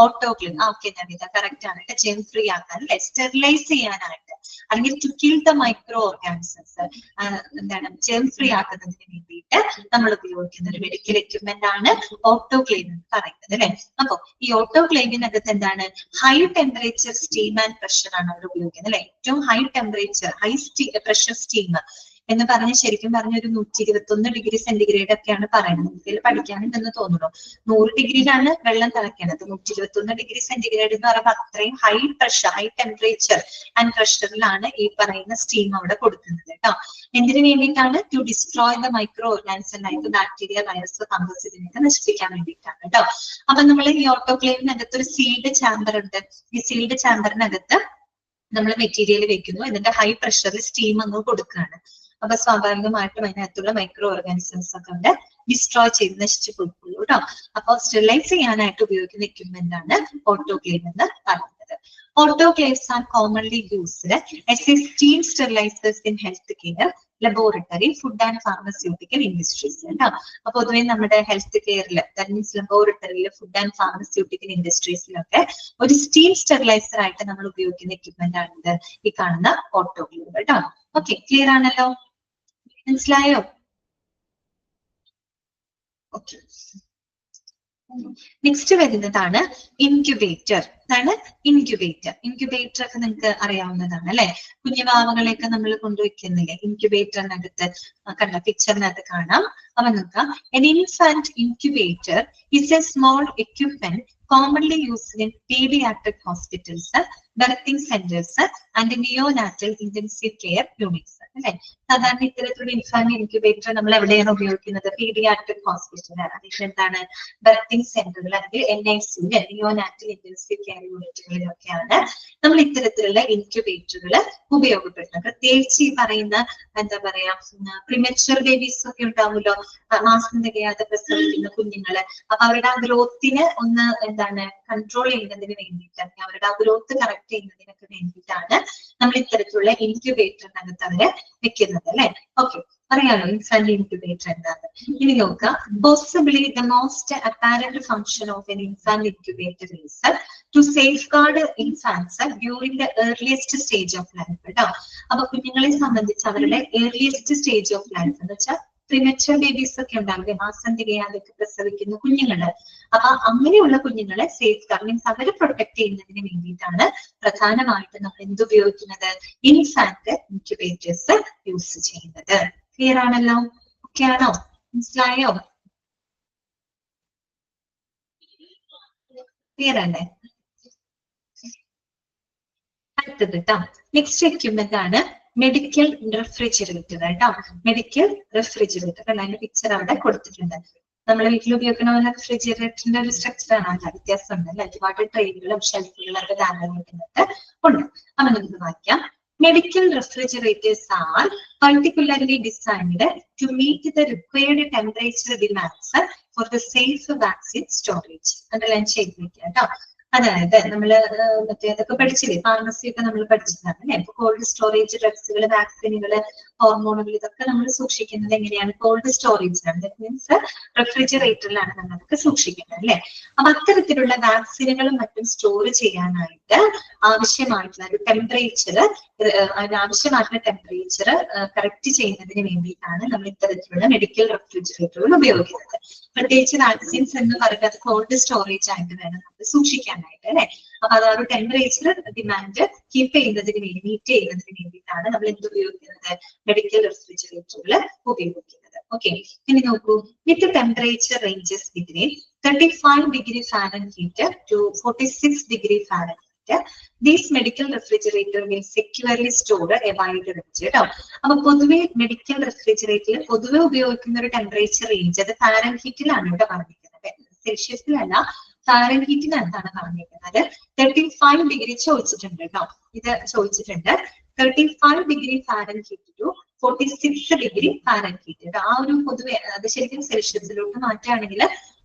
ഓട്ടോക്ലേവ്. ഓക്കെ, നവിത കറക്റ്റ് ആണ്. ജെം ഫ്രീ ആക്കാൻ അല്ലെ, സ്റ്റെറിലൈസ് ചെയ്യാനായിട്ട്, അല്ലെങ്കിൽ to kill the micro organisms, എന്താണ് ജെം ഫ്രീ ആക്കുന്നതിന് വേണ്ടിയിട്ട് നമ്മൾ ഉപയോഗിക്കുന്ന ഒരു മെഡിക്കൽ എക്യുപ്മെന്റ് ആണ് ഓട്ടോക്ലേവ് എന്ന് പറയുന്നത് അല്ലെ. അപ്പൊ ഈ ഓട്ടോക്ലേവിനകത്ത് എന്താണ്, high temperature steam and pressure ആണ് അവർ ഉപയോഗിക്കുന്നത് അല്ലെ. ഏറ്റവും high temperature, high pressure steam എന്ന് പറഞ്ഞ് ശരിക്കും പറഞ്ഞ ഒരു 121 ഡിഗ്രി സെന്റിഗ്രേഡ് ഒക്കെയാണ് പറയുന്നത്. ഇതിൽ പഠിക്കാനുണ്ടെന്ന് തോന്നുന്നു. 100 ഡിഗ്രിയിലാണ് വെള്ളം തിളയ്ക്കുന്നത്. 121 ഡിഗ്രി സെന്റിഗ്രേഡ് എന്ന് പറയുമ്പോൾ അത്രയും high pressure, high temperature and പ്രഷറിലാണ് ഈ പറയുന്ന സ്റ്റീം അവിടെ കൊടുക്കുന്നത് കേട്ടോ. എന്തിനു വേണ്ടിയിട്ടാണ്? To destroy the micro organism like bacteria, virus, fungus ഇതിനെയൊക്കെ നശിപ്പിക്കാൻ വേണ്ടിയിട്ടാണ് കേട്ടോ. അപ്പൊ നമ്മൾ ഈ ഓട്ടോക്ലേവിനകത്ത് ഒരു സീൽഡ് ചാമ്പർ ഉണ്ട്. ഈ സീൽഡ് ചാമ്പറിനകത്ത് നമ്മൾ മെറ്റീരിയൽ വെക്കുന്നു, എന്നിട്ട് ഹൈ പ്രഷറിൽ സ്റ്റീം അങ്ങ് കൊടുക്കുകയാണ്. അപ്പൊ സ്വാഭാവികമായിട്ടും അതിനകത്തുള്ള മൈക്രോ ഓർഗാനിസംസ് ഒക്കെ ഉണ്ട് ഡിസ്ട്രോയ് ചെയ്ത് നശിച്ചു പോയിക്കോളൂ കേട്ടോ. അപ്പൊ സ്റ്റെറിലൈസ് ചെയ്യാനായിട്ട് ഉപയോഗിക്കുന്ന എക്യുപ്മെന്റ് ആണ് ഓട്ടോക്ലേവ് എന്ന് പറയുന്നത്. Autoclaves are commonly used as a steam sterilizers in healthcare, laboratory, food and pharmaceutical industries. അപ്പൊ പൊതുവെ നമ്മുടെ ഹെൽത്ത് കെയറിൽ, ദാറ്റ് മീൻസ് ലബോറട്ടറിയിൽ, ഫുഡ് ആൻഡ് ഫാർമസ്യൂട്ടിക്കൽ ഇൻഡസ്ട്രീസിലൊക്കെ ഒരു സ്റ്റീം സ്റ്റെറിലൈസർ ആയിട്ട് നമ്മൾ ഉപയോഗിക്കുന്ന എക്യുപ്മെന്റ് ആണ് ഈ കാണുന്ന ഓട്ടോക്ലേവ് കേട്ടോ. ഓക്കെ, ക്ലിയർ ആണല്ലോ? മനസ്സിലായോ? ഓക്കെ, നെക്സ്റ്റ് വരുന്നതാണ് ഇൻക്യുബേറ്റർ. ഇതാണ് ഇൻക്യുബേറ്റർ. ഇൻക്യുബേറ്റർ ഒക്കെ നിങ്ങൾക്ക് അറിയാവുന്നതാണ് അല്ലെ. കുഞ്ഞുവാവകളെയൊക്കെ നമ്മൾ കൊണ്ടുവയ്ക്കുന്നില്ലേ ഇൻക്യുബേറ്ററിനകത്ത്? കണ്ട പിക്ചറിനകത്ത് കാണാം. അപ്പൊ നോക്കാം. An infant incubator is a small equipment commonly used in pediatric hospitals, birthing centers and neonatal intensive care units. അല്ലെ, സാധാരണ ഇത്തരത്തിലുള്ള ഇൻഫാന്റ് ഇൻക്യുബേറ്റർ നമ്മൾ എവിടെയാണ് ഉപയോഗിക്കുന്നത്? പീഡിയാട്രിക് ഹോസ്പിറ്റൽ, അതിൽ എന്താണ് ബർത്തിങ് സെന്ററുകൾ, അല്ലെങ്കിൽ NICU, നിയോനാറ്റൽ ഇന്റൻസീവ് കെയർ യൂണിറ്റുകളിലൊക്കെയാണ് നമ്മൾ ഇത്തരത്തിലുള്ള ഇൻക്യുബേറ്ററുകൾ ഉപയോഗപ്പെടുത്തുന്നത്. പ്രത്യേകിച്ച് ഈ പറയുന്ന എന്താ പറയാ പ്രിമച്വർ ബേബീസ് ഒക്കെ ഉണ്ടാവുമല്ലോ, മാസം തികയാതെ പ്രസവിക്കുന്ന കുഞ്ഞുങ്ങള്. അപ്പൊ അവരുടെ ആ ഗ്രോത്തിനെ ഒന്ന് എന്താണ് കൺട്രോൾ ചെയ്യുന്നതിന് വേണ്ടിയിട്ട്, അവരുടെ ആ ഗ്രോത്ത് കറക്റ്റ് ചെയ്യുന്നതിനൊക്കെ വേണ്ടിയിട്ടാണ് നമ്മൾ ഇത്തരത്തിലുള്ള ഇൻക്യുബേറ്ററിനകത്ത് അവരെ വെക്കുന്നത് അല്ലെ. ഓക്കെ, അറിയാലോ ഇൻഫാന്റ് ഇൻക്യുബേറ്റർ എന്താണ്. ഇനി നോക്കാം. Possibly the most apparent function of an infant incubator is to safeguard infants during the earliest stage of life കേട്ടോ. അപ്പൊ കുഞ്ഞുങ്ങളെ സംബന്ധിച്ച് അവരുടെ ഏർലിയസ്റ്റ് സ്റ്റേജ് ഓഫ് ലൈഫ് എന്ന് വെച്ചാൽ പ്രിമച്വർ ബേബീസ് ഒക്കെ ഉണ്ടാവില്ലേ, മാസം തികയാതൊക്കെ പ്രസവിക്കുന്ന കുഞ്ഞുങ്ങള്. അപ്പൊ അങ്ങനെയുള്ള കുഞ്ഞുങ്ങളെ സേഫ് ഗാർഡ് മീൻസ് അവരെ പ്രൊട്ടക്ട് ചെയ്യുന്നതിന് വേണ്ടിയിട്ടാണ് പ്രധാനമായിട്ടും നമ്മൾ എന്തുപയോഗിക്കുന്നത്, ഇൻഫാന്റ് ഇൻക്യുബേറ്റേഴ്സ് യൂസ് ചെയ്യുന്നത്. ക്ലിയർ ആണല്ലോ? ഓക്കെ ആണോ? മനസ്സിലായോ? ക്ലിയർ അല്ലേ? അടുത്തത് കേട്ടോ, നെക്സ്റ്റ് എക്യുപ്മെന്റ് ആണ് മെഡിക്കൽ റെഫ്രിജറേറ്റർ കേട്ടോ. മെഡിക്കൽ റെഫ്രിജറേറ്റർ കണ്ട അതിന്റെ പിക്ചർ അവിടെ കൊടുത്തിട്ടുണ്ട്. നമ്മുടെ വീട്ടിൽ ഉപയോഗിക്കുന്ന റെഫ്രിജറേറ്ററിന്റെ ഒരു സ്ട്രക്ചർ ആണ്, അല്ല വ്യത്യാസം ഉണ്ട് അല്ലെ. ഒരുപാട് ട്രെയിനുകളും ഷെൽഫുകളും ഒക്കെ ധാരാളം വെക്കുന്നത് ഉണ്ട്. അപ്പൊ നമുക്ക് വായിക്കാം. Medical refrigerators are particularly designed to meet the required temperature demands for the safe vaccine storage. Underline ചെയ്തിരിക്കുക കേട്ടോ. അതായത് നമ്മള് മറ്റേതൊക്കെ പഠിച്ചില്ലേ, ഫാർമസി ഒക്കെ നമ്മൾ പഠിച്ചതാണ് അല്ലെ. ഇപ്പൊ കോൾഡ് സ്റ്റോറേജ് ഡ്രഗ്സുകൾ, വാക്സിനുകള്, ഹോർമോണുകൾ ഇതൊക്കെ നമ്മൾ സൂക്ഷിക്കുന്നത് എങ്ങനെയാണ്? കോൾഡ് സ്റ്റോറേജിലാണ്. ദാറ്റ് മീൻസ് റെഫ്രിജറേറ്ററിലാണ് നമ്മളൊക്കെ സൂക്ഷിക്കുന്നത് അല്ലെ. അപ്പൊ അത്തരത്തിലുള്ള വാക്സിനുകളും മറ്റും സ്റ്റോർ ചെയ്യാനായിട്ട് ആവശ്യമായിട്ടുള്ള ഒരു ടെമ്പറേച്ചർ, അതിനാവശ്യമായിട്ടുള്ള ടെമ്പറേച്ചർ കറക്റ്റ് ചെയ്യുന്നതിന് വേണ്ടിയിട്ടാണ് നമ്മൾ ഇത്തരത്തിലുള്ള മെഡിക്കൽ റെഫ്രിജറേറ്ററുകൾ ഉപയോഗിക്കുന്നത്. പ്രത്യേകിച്ച് വാക്സിൻസ് എന്ന് പറയുന്നത് കോൾഡ് സ്റ്റോറേജ് ആയിട്ട് വേണം നമ്മൾ സൂക്ഷിക്കാനായിട്ട് അല്ലെ. അപ്പൊ അത് ആ ഒരു ടെമ്പറേച്ചർ ഡിമാൻഡ് കീപ്പ് ചെയ്യുന്നതിന് വേണ്ടി, മീറ്റ് ചെയ്യുന്നതിന് വേണ്ടിയിട്ടാണ് നമ്മൾ എന്ത് ഉപയോഗിക്കുന്നത്, മെഡിക്കൽ റെഫ്രിജറേറ്ററുകൾ ഉപയോഗിക്കുന്നത്. ഓക്കെ, ഇനി നോക്കൂ. With temperature ranges between 35 degree Fahrenheit to 46 degree Fahrenheit. These medical refrigerator will securely store a wide range. അപ്പൊ പൊതുവെ മെഡിക്കൽ റെഫ്രിജറേറ്ററിൽ പൊതുവെ ഉപയോഗിക്കുന്ന ഒരു ടെമ്പറേച്ചർ റേഞ്ച് അത് ഫാരൻഹീറ്റിലാണ് ഇവിടെ പറഞ്ഞിരിക്കുന്നത്, സെൽഷ്യസിലല്ല, ഫാരൻഹീറ്റിനകത്താണ് പറഞ്ഞിരിക്കുന്നത്. 35 ഡിഗ്രി ചോദിച്ചിട്ടുണ്ട് കേട്ടോ, ഇത് ചോദിച്ചിട്ടുണ്ട്. 35 degree Fahrenheit to 46 degree Fahrenheit. ആ ഒരു പൊതുവെ അത് ശരിക്കും സെൽഷ്യസിലോട്ട് മാറ്റുകയാണെങ്കിൽ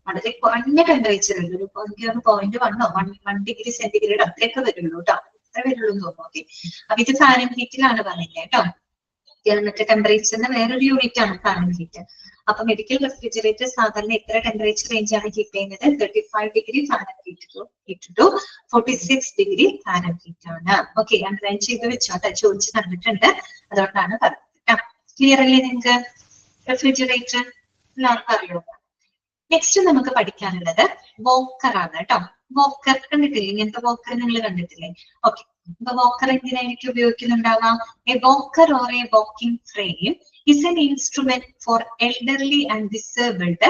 വളരെ കുറഞ്ഞ ടെമ്പറേച്ചർ ഉണ്ട്. ഒരു 0.1 1 ഡിഗ്രി സെന്റിഗ്രേഡ് അത്രയൊക്കെ വരുള്ളൂ കേട്ടോ, അത്ര വരുള്ളൂ എന്ന് തോന്നുന്നു. ഓക്കെ, അപ്പൊ ഇത് ഫാരൻഹീറ്റിലാണ് പറഞ്ഞില്ലേ കേട്ടോ. മറ്റേ ടെമ്പറേച്ചറിന്റെ വേറൊരു യൂണിറ്റ് ആണ് ഫാരൻഹീറ്റ്. അപ്പൊ മെഡിക്കൽ റെഫ്രിജറേറ്റർ സാധാരണ എത്ര ടെമ്പറേച്ചർ റേഞ്ച് ആണ് കീപ്പ് ചെയ്യുന്നത്? 35 degree Fahrenheit to 46 degree Fahrenheit ആണ്. ഓക്കെ, അണ്ടർലൈൻ ചെയ്ത് വെച്ചോട്ടെ, ചോദിച്ച് കണ്ടിട്ടുണ്ട്, അതുകൊണ്ടാണ് പറഞ്ഞത്. ക്ലിയർ അല്ലേ നിങ്ങൾക്ക്? റെഫ്രിജറേറ്റർ എല്ലാവർക്കും അറിയോ? നെക്സ്റ്റ് നമുക്ക് പഠിക്കാനുള്ളത് വോക്കർ ആണ് കേട്ടോ. വോക്കർ കണ്ടിട്ടില്ലേ? ഇങ്ങനത്തെ വോക്കർ നിങ്ങൾ കണ്ടിട്ടില്ലേ? ഓക്കെ, അപ്പൊ വോക്കർ എന്തിനായിരിക്കും ഉപയോഗിക്കുന്നുണ്ടാവാം? A walker or a walking frame is an instrument for elderly and disabled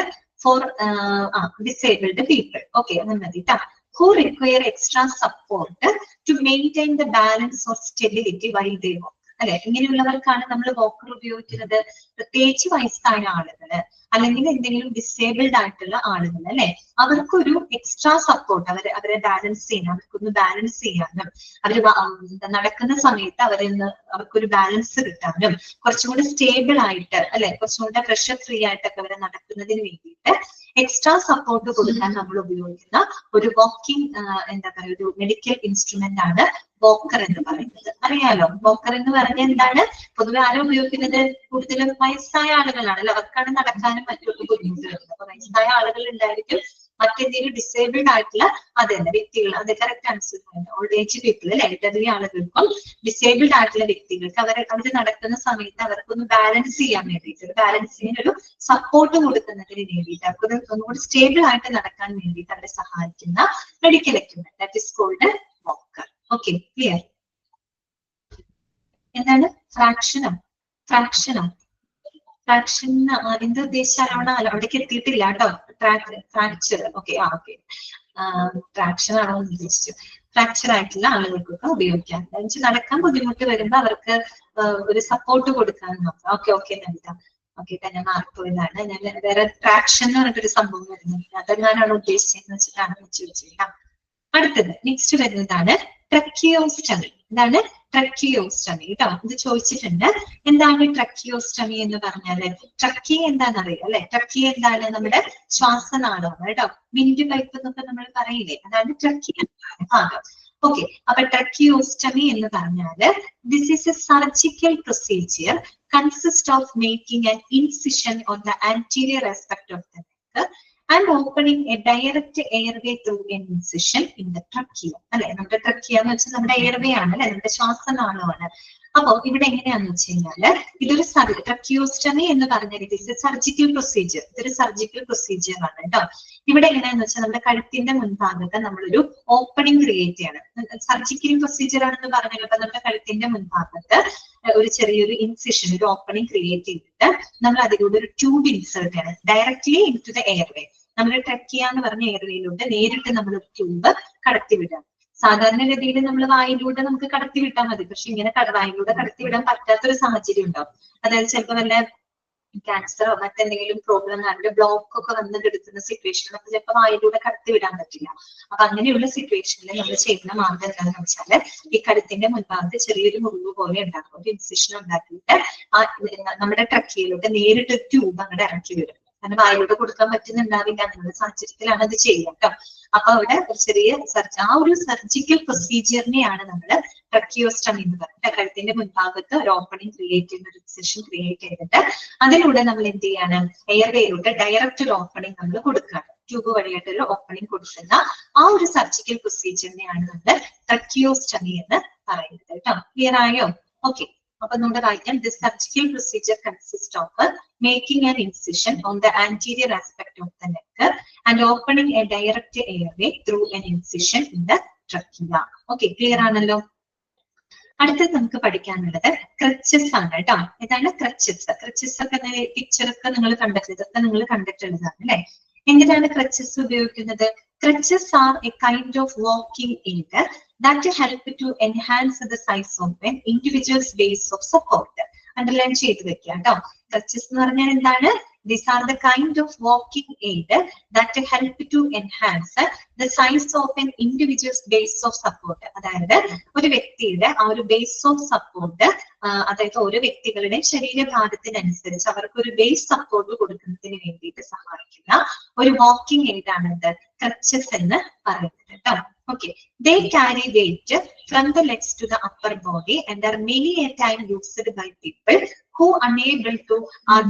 people. Okay, അത് മതി കേട്ടോ. Who require extra support to maintain the balance or stability while they walk. അല്ലെ, ഇങ്ങനെയുള്ളവർക്കാണ് നമ്മൾ വോക്കർ ഉപയോഗിക്കുന്നത്. പ്രത്യേകിച്ച് വയസ്സായ ആളുകള് അല്ലെങ്കിൽ എന്തെങ്കിലും ഡിസേബിൾഡ് ആയിട്ടുള്ള ആളുകൾ അല്ലെ, അവർക്കൊരു എക്സ്ട്രാ സപ്പോർട്ട്, അവരെ ബാലൻസ് ചെയ്യാൻ, അവർക്കൊന്ന് ബാലൻസ് ചെയ്യാനും, അവര് നടക്കുന്ന സമയത്ത് അവർക്കൊരു ബാലൻസ് കിട്ടാനും, കുറച്ചും കൂടി സ്റ്റേബിൾ ആയിട്ട് അല്ലെ, കുറച്ചും കൂടെ പ്രഷർ ഫ്രീ ആയിട്ടൊക്കെ അവരെ നടക്കുന്നതിന് വേണ്ടിയിട്ട് എക്സ്ട്രാ സപ്പോർട്ട് കൊടുക്കാൻ നമ്മൾ ഉപയോഗിക്കുന്ന ഒരു വാക്കിംഗ് എന്താ പറയുക, ഒരു മെഡിക്കൽ ഇൻസ്ട്രുമെന്റ് ആണ് വോക്കർ എന്ന് പറയുന്നത്. അറിയാലോ, വോക്കർ എന്ന് പറഞ്ഞാൽ എന്താണ്? പൊതുവെ ആരും ഉപയോഗിക്കുന്നത് കൂടുതലും വയസ്സായ ആളുകളാണല്ലോ, അവർക്കാണ് നടക്കാനും മറ്റൊക്കെ ബുദ്ധിമുട്ട് വരുന്നത്. അപ്പൊ വയസ്സായ ആളുകൾ ഉണ്ടായിരിക്കും, മറ്റെന്തെങ്കിലും ഡിസേബിൾഡ് ആയിട്ടുള്ള അതന്നെ വ്യക്തികൾ, അത് correct answer. Old age people അല്ലെ, എൽഡർലി ആളുകൾക്കും ഡിസേബിൾഡ് ആയിട്ടുള്ള വ്യക്തികൾക്ക് അവർ നടക്കുന്ന സമയത്ത് അവർക്കൊന്ന് ബാലൻസ് ചെയ്യാൻ വേണ്ടിയിട്ട്, ബാലൻസിങ്ങിന് ഒരു സപ്പോർട്ട് കൊടുക്കുന്നതിന് വേണ്ടിയിട്ട്, അവർക്ക് ഒന്നുകൂടി സ്റ്റേബിൾ ആയിട്ട് നടക്കാൻ വേണ്ടിയിട്ട് അവരെ സഹായിക്കുന്ന medical equipment, that is called walker. Okay, clear? എന്താണ് ഫ്രാക്ഷനോ? ഫ്രാക്ഷൻ എന്ത് ഉദ്ദേശിച്ചാലാണ്? അവിടേക്ക് എത്തിയിട്ടില്ല കേട്ടോ. ഫ്രാക്ചർ. ഓക്കെ, ഓക്കെ, ഫ്രാക്ഷൻ ആണോ ഉദ്ദേശിച്ചു? ഫ്രാക്ചർ ആയിട്ടുള്ള ആളുകൾക്കൊക്കെ ഉപയോഗിക്കാം. നടക്കാൻ ബുദ്ധിമുട്ട് വരുമ്പോ അവർക്ക് ഒരു സപ്പോർട്ട് കൊടുക്കാൻ നോക്കാം. ഓക്കെ നൽകാം. ഓക്കെ, തന്നെ മാർക്ക് പോയതാണ്. ഞാൻ വേറെ ട്രാക്ഷൻ എന്ന് പറഞ്ഞിട്ടൊരു സംഭവം വരുന്നുണ്ട്, അതെങ്ങാനാണ് ഉദ്ദേശിച്ചതെന്ന് വെച്ചിട്ടാണ് വെച്ചിരിക്കാം. അടുത്തത് നെക്സ്റ്റ് വരുന്നതാണ് ട്രക്കിയോസ്റ്റമി. എന്താണ് ട്രക്കിയോസ്റ്റമി കേട്ടോ? ഇത് ചോദിച്ചിട്ടുണ്ട്. എന്താണ് ട്രക്കിയോസ്റ്റമി എന്ന് പറഞ്ഞാല്? ട്രക്കി എന്താണെന്നറിയാം അല്ലെ? ട്രക്കി എന്താണ്? നമ്മുടെ ശ്വാസനാളമാണ് കേട്ടോ. വിൻഡ് പൈപ്പ് എന്നൊക്കെ നമ്മൾ പറയില്ലേ, അതാണ് ട്രക്കി ഭാഗം. ഓക്കെ, അപ്പൊ ട്രക്കിയോസ്റ്റമി എന്ന് പറഞ്ഞാല് this is A surgical procedure consist of making an incision on the anterior aspect of the neck and opening a direct airway through an incision in the trachea. അല്ലെ, നമ്മുടെ ട്രക്കിയ എന്ന് വെച്ചാൽ നമ്മുടെ airway ആണ് അല്ലെ, നമ്മുടെ ശ്വാസനാളമാണ്. അപ്പൊ ഇവിടെ എങ്ങനെയാന്ന് വെച്ച് കഴിഞ്ഞാല് ഇതൊരു ട്രക്കിയോസ്റ്റമി എന്ന് പറഞ്ഞ രീതി സർജിക്കൽ പ്രൊസീജിയർ, ഇതൊരു സർജിക്കൽ പ്രൊസീജിയർ ആണ് കേട്ടോ. ഇവിടെ എങ്ങനെയാന്ന് വെച്ചാൽ നമ്മുടെ കഴുത്തിന്റെ മുൻഭാഗത്ത് നമ്മളൊരു ഓപ്പണിംഗ് ക്രിയേറ്റ് ചെയ്യണം. സർജിക്കൽ പ്രൊസീജിയർ ആണെന്ന് പറഞ്ഞല്ലോ, അപ്പൊ നമ്മുടെ കഴുത്തിന്റെ മുൻഭാഗത്ത് ഒരു ചെറിയൊരു ഇൻസിഷൻ, ഒരു ഓപ്പണിംഗ് ക്രിയേറ്റ് ചെയ്തിട്ട് നമ്മൾ അതിലൂടെ ഒരു ട്യൂബ് ഇൻസേർട്ട് ചെയ്യണം directly into the airway. നമ്മൾ ട്രക്കിയ എന്ന് പറഞ്ഞ എയർവേയിലൂടെ നേരിട്ട് നമ്മൾ ഒരു ട്യൂബ് കടത്തിവിടാം. സാധാരണഗതിയിൽ നമ്മൾ വായിലൂടെ നമുക്ക് കടത്തി വിട്ടാൽ മതി, പക്ഷെ ഇങ്ങനെ വായിലൂടെ കടത്തി വിടാൻ പറ്റാത്തൊരു സാഹചര്യം ഉണ്ടാവും. അതായത് ചിലപ്പോൾ വല്ല ക്യാൻസറോ മറ്റെന്തെങ്കിലും പ്രോബ്ലം ആണെങ്കിൽ ബ്ലോക്ക് ഒക്കെ വന്ന് കിടക്കുന്ന സിറ്റുവേഷനിൽ നമുക്ക് ചിലപ്പോൾ വായിലൂടെ കടത്തി വിടാൻ പറ്റില്ല. അപ്പൊ അങ്ങനെയുള്ള സിറ്റുവേഷനിൽ നമ്മൾ ചെയ്യുന്ന മാർഗം എന്താണെന്ന് വെച്ചാല് ഈ കഴുത്തിന്റെ മുൻഭാഗത്ത് ചെറിയൊരു മുറിവ് പോലെ ഉണ്ടാക്കും, ഒരു ഇൻസിഷൻ ഉണ്ടാക്കിയിട്ട് നമ്മുടെ ട്രക്കിയിലൂടെ നേരിട്ട് ട്യൂബ് അങ്ങോട്ട് ഇറക്കി വരും. കാരണം വായിലൂടെ കൊടുക്കാൻ പറ്റുന്നുണ്ടാവില്ല, അങ്ങനെയുള്ള സാഹചര്യത്തിലാണ് അത് ചെയ്യുക കേട്ടോ. അപ്പൊ അവിടെ ഒരു ചെറിയ ആ ഒരു സർജിക്കൽ പ്രൊസീജിയറിനെയാണ് നമ്മൾ ട്രക്കിയോസ്റ്റമി എന്ന് പറയുന്നത്. കഴുത്തിന്റെ മുൻഭാഗത്ത് ഒരു ഓപ്പണിംഗ് ക്രിയേറ്റ് ചെയ്യുന്ന ഒരു ഇൻസിഷൻ ക്രിയേറ്റ് ചെയ്തിട്ട് അതിലൂടെ നമ്മൾ എന്ത് ചെയ്യാണ്, എയർവേയിലൂടെ ഡയറക്റ്റ് ഒരു ഓപ്പണിംഗ് നമ്മൾ കൊടുക്കുകയാണ്. ട്യൂബ് വഴിയായിട്ട് ഒരു ഓപ്പണിംഗ് കൊടുക്കുന്ന ആ ഒരു സർജിക്കൽ പ്രൊസീജിയറിനെയാണ് നമ്മൾ ട്രക്കിയോസ്റ്റമി എന്ന് പറയുന്നത് കേട്ടോ. ക്ലിയർ ആയോ? ഓക്കെ. അപ്പൊ നമ്മുടെ വായിക്കാം. This surgical procedure consists of making an incision on the anterior aspect of the neck and opening a direct airway through an incision in the trachea. Okay, clear ആണല്ലോ. അടുത്തത് നമുക്ക് പഠിക്കാനുള്ളത് ക്രച്ചസ് ആണ് കേട്ടോ. ഇതാണ് ക്രച്ചസ്. ക്രച്ചസ് ഒക്കെ പിക്ചറൊക്കെ നിങ്ങൾ കണ്ടിട്ടുള്ളത്, ഇതൊക്കെ നിങ്ങൾ കണ്ടിട്ടുള്ളതാണ് അല്ലെ. എന്തിനാണ് ക്രച്ചസ് ഉപയോഗിക്കുന്നത്? Crutches are a kind of walking aid that help to enhance the size of an individual's base of support. Underline ചെയ്ത് വെക്കുക കേട്ടോ. Crutches എന്ന് പറഞ്ഞാൽ എന്താണ്? These are the kind of walking aid that help to enhance the size of an individual's base of support. അതായത് ഒരു വ്യക്തിയുടെ ആ ഒരു ബേസ് ഓഫ് സപ്പോർട്ട്, അതായത് ഓരോ വ്യക്തികളുടെ ശരീരഭാരത്തിനനുസരിച്ച് അവർക്ക് ഒരു ബേസ് സപ്പോർട്ട് കൊടുക്കുന്നതിന് വേണ്ടിയിട്ട് സഹായിക്കുന്ന ഒരു വാക്കിംഗ് എയ്ഡ് ആണ് ഇത് ക്രച്ചസ് എന്ന് പറയുന്നത് കേട്ടോ. Okay, they carry weight from the legs to the upper body and are many a time used by people who are unable to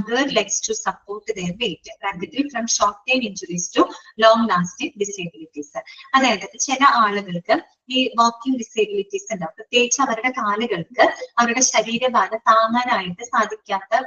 their legs to support their weight, rapidly from short-term injuries to long-lasting disabilities. അതായത് ചില ആളുകൾക്ക് ഈ walking disabilities ഉണ്ടാവും. പ്രത്യേകിച്ച് അവരുടെ കാലുകൾക്ക് അവരുടെ ശരീരഭാരം താങ്ങാനായിട്ട് സാധിക്കാത്ത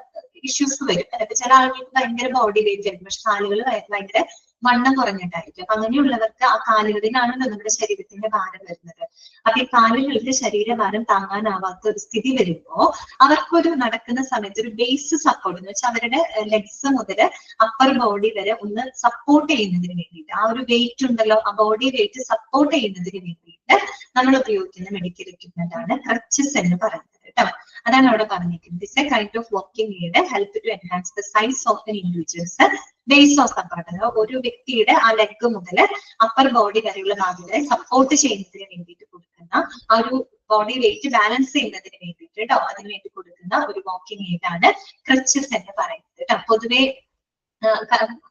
ഇഷ്യൂസ് വരും. അതായത് ചില ആളുകൾക്ക് ഭയങ്കര ബോഡി വെയിറ്റ് ആയിരിക്കും, പക്ഷെ കാലുകൾ ഭയങ്കര വണ്ണം കുറഞ്ഞിട്ടായിരിക്കും. അപ്പൊ അങ്ങനെയുള്ളവർക്ക് ആ കാലുകളിലാണല്ലോ നമ്മുടെ ശരീരത്തിന്റെ ഭാരം വരുന്നത്. അപ്പൊ ഈ കാലുകൾക്ക് ശരീരഭാരം താങ്ങാനാവാത്ത ഒരു സ്ഥിതി വരുമ്പോ അവർക്കൊരു നടക്കുന്ന സമയത്ത് ഒരു ബേസ് സപ്പോർട്ട് എന്ന് വെച്ചാൽ അവരുടെ ലെഗ്സ് മുതൽ അപ്പർ ബോഡി വരെ ഒന്ന് സപ്പോർട്ട് ചെയ്യുന്നതിന് വേണ്ടിയിട്ട്, ആ ഒരു വെയിറ്റ് ഉണ്ടല്ലോ, ആ ബോഡി വെയിറ്റ് സപ്പോർട്ട് ചെയ്യുന്നതിന് വേണ്ടിയിട്ട് നമ്മൾ ഉപയോഗിക്കുന്ന മെഡിക്കൽ എക്യുപ്മെന്റ് ആണ് ക്രച്ചസ് എന്ന് പറയുന്നത് കേട്ടോ. അതാണ് അവിടെ പറഞ്ഞിരിക്കുന്നത്. This a kind of walking aid help to enhance the size of an individuals base of support. ഒരു വ്യക്തിയുടെ ആ ലെഗ് മുതൽ അപ്പർ ബോഡി വരെയുള്ള ഭാഗങ്ങളെ സപ്പോർട്ട് ചെയ്യുന്നതിന് വേണ്ടിയിട്ട് കൊടുക്കുന്ന, ആ ഒരു ബോഡി വെയിറ്റ് ബാലൻസ് ചെയ്യുന്നതിന് വേണ്ടിയിട്ട് കേട്ടോ, അതിന് വേണ്ടി കൊടുക്കുന്ന ഒരു വാക്കിംഗ് എയ്ഡ് ആണ് ക്രച്ചസ് എന്ന് പറയുന്നത് കേട്ടോ. പൊതുവെ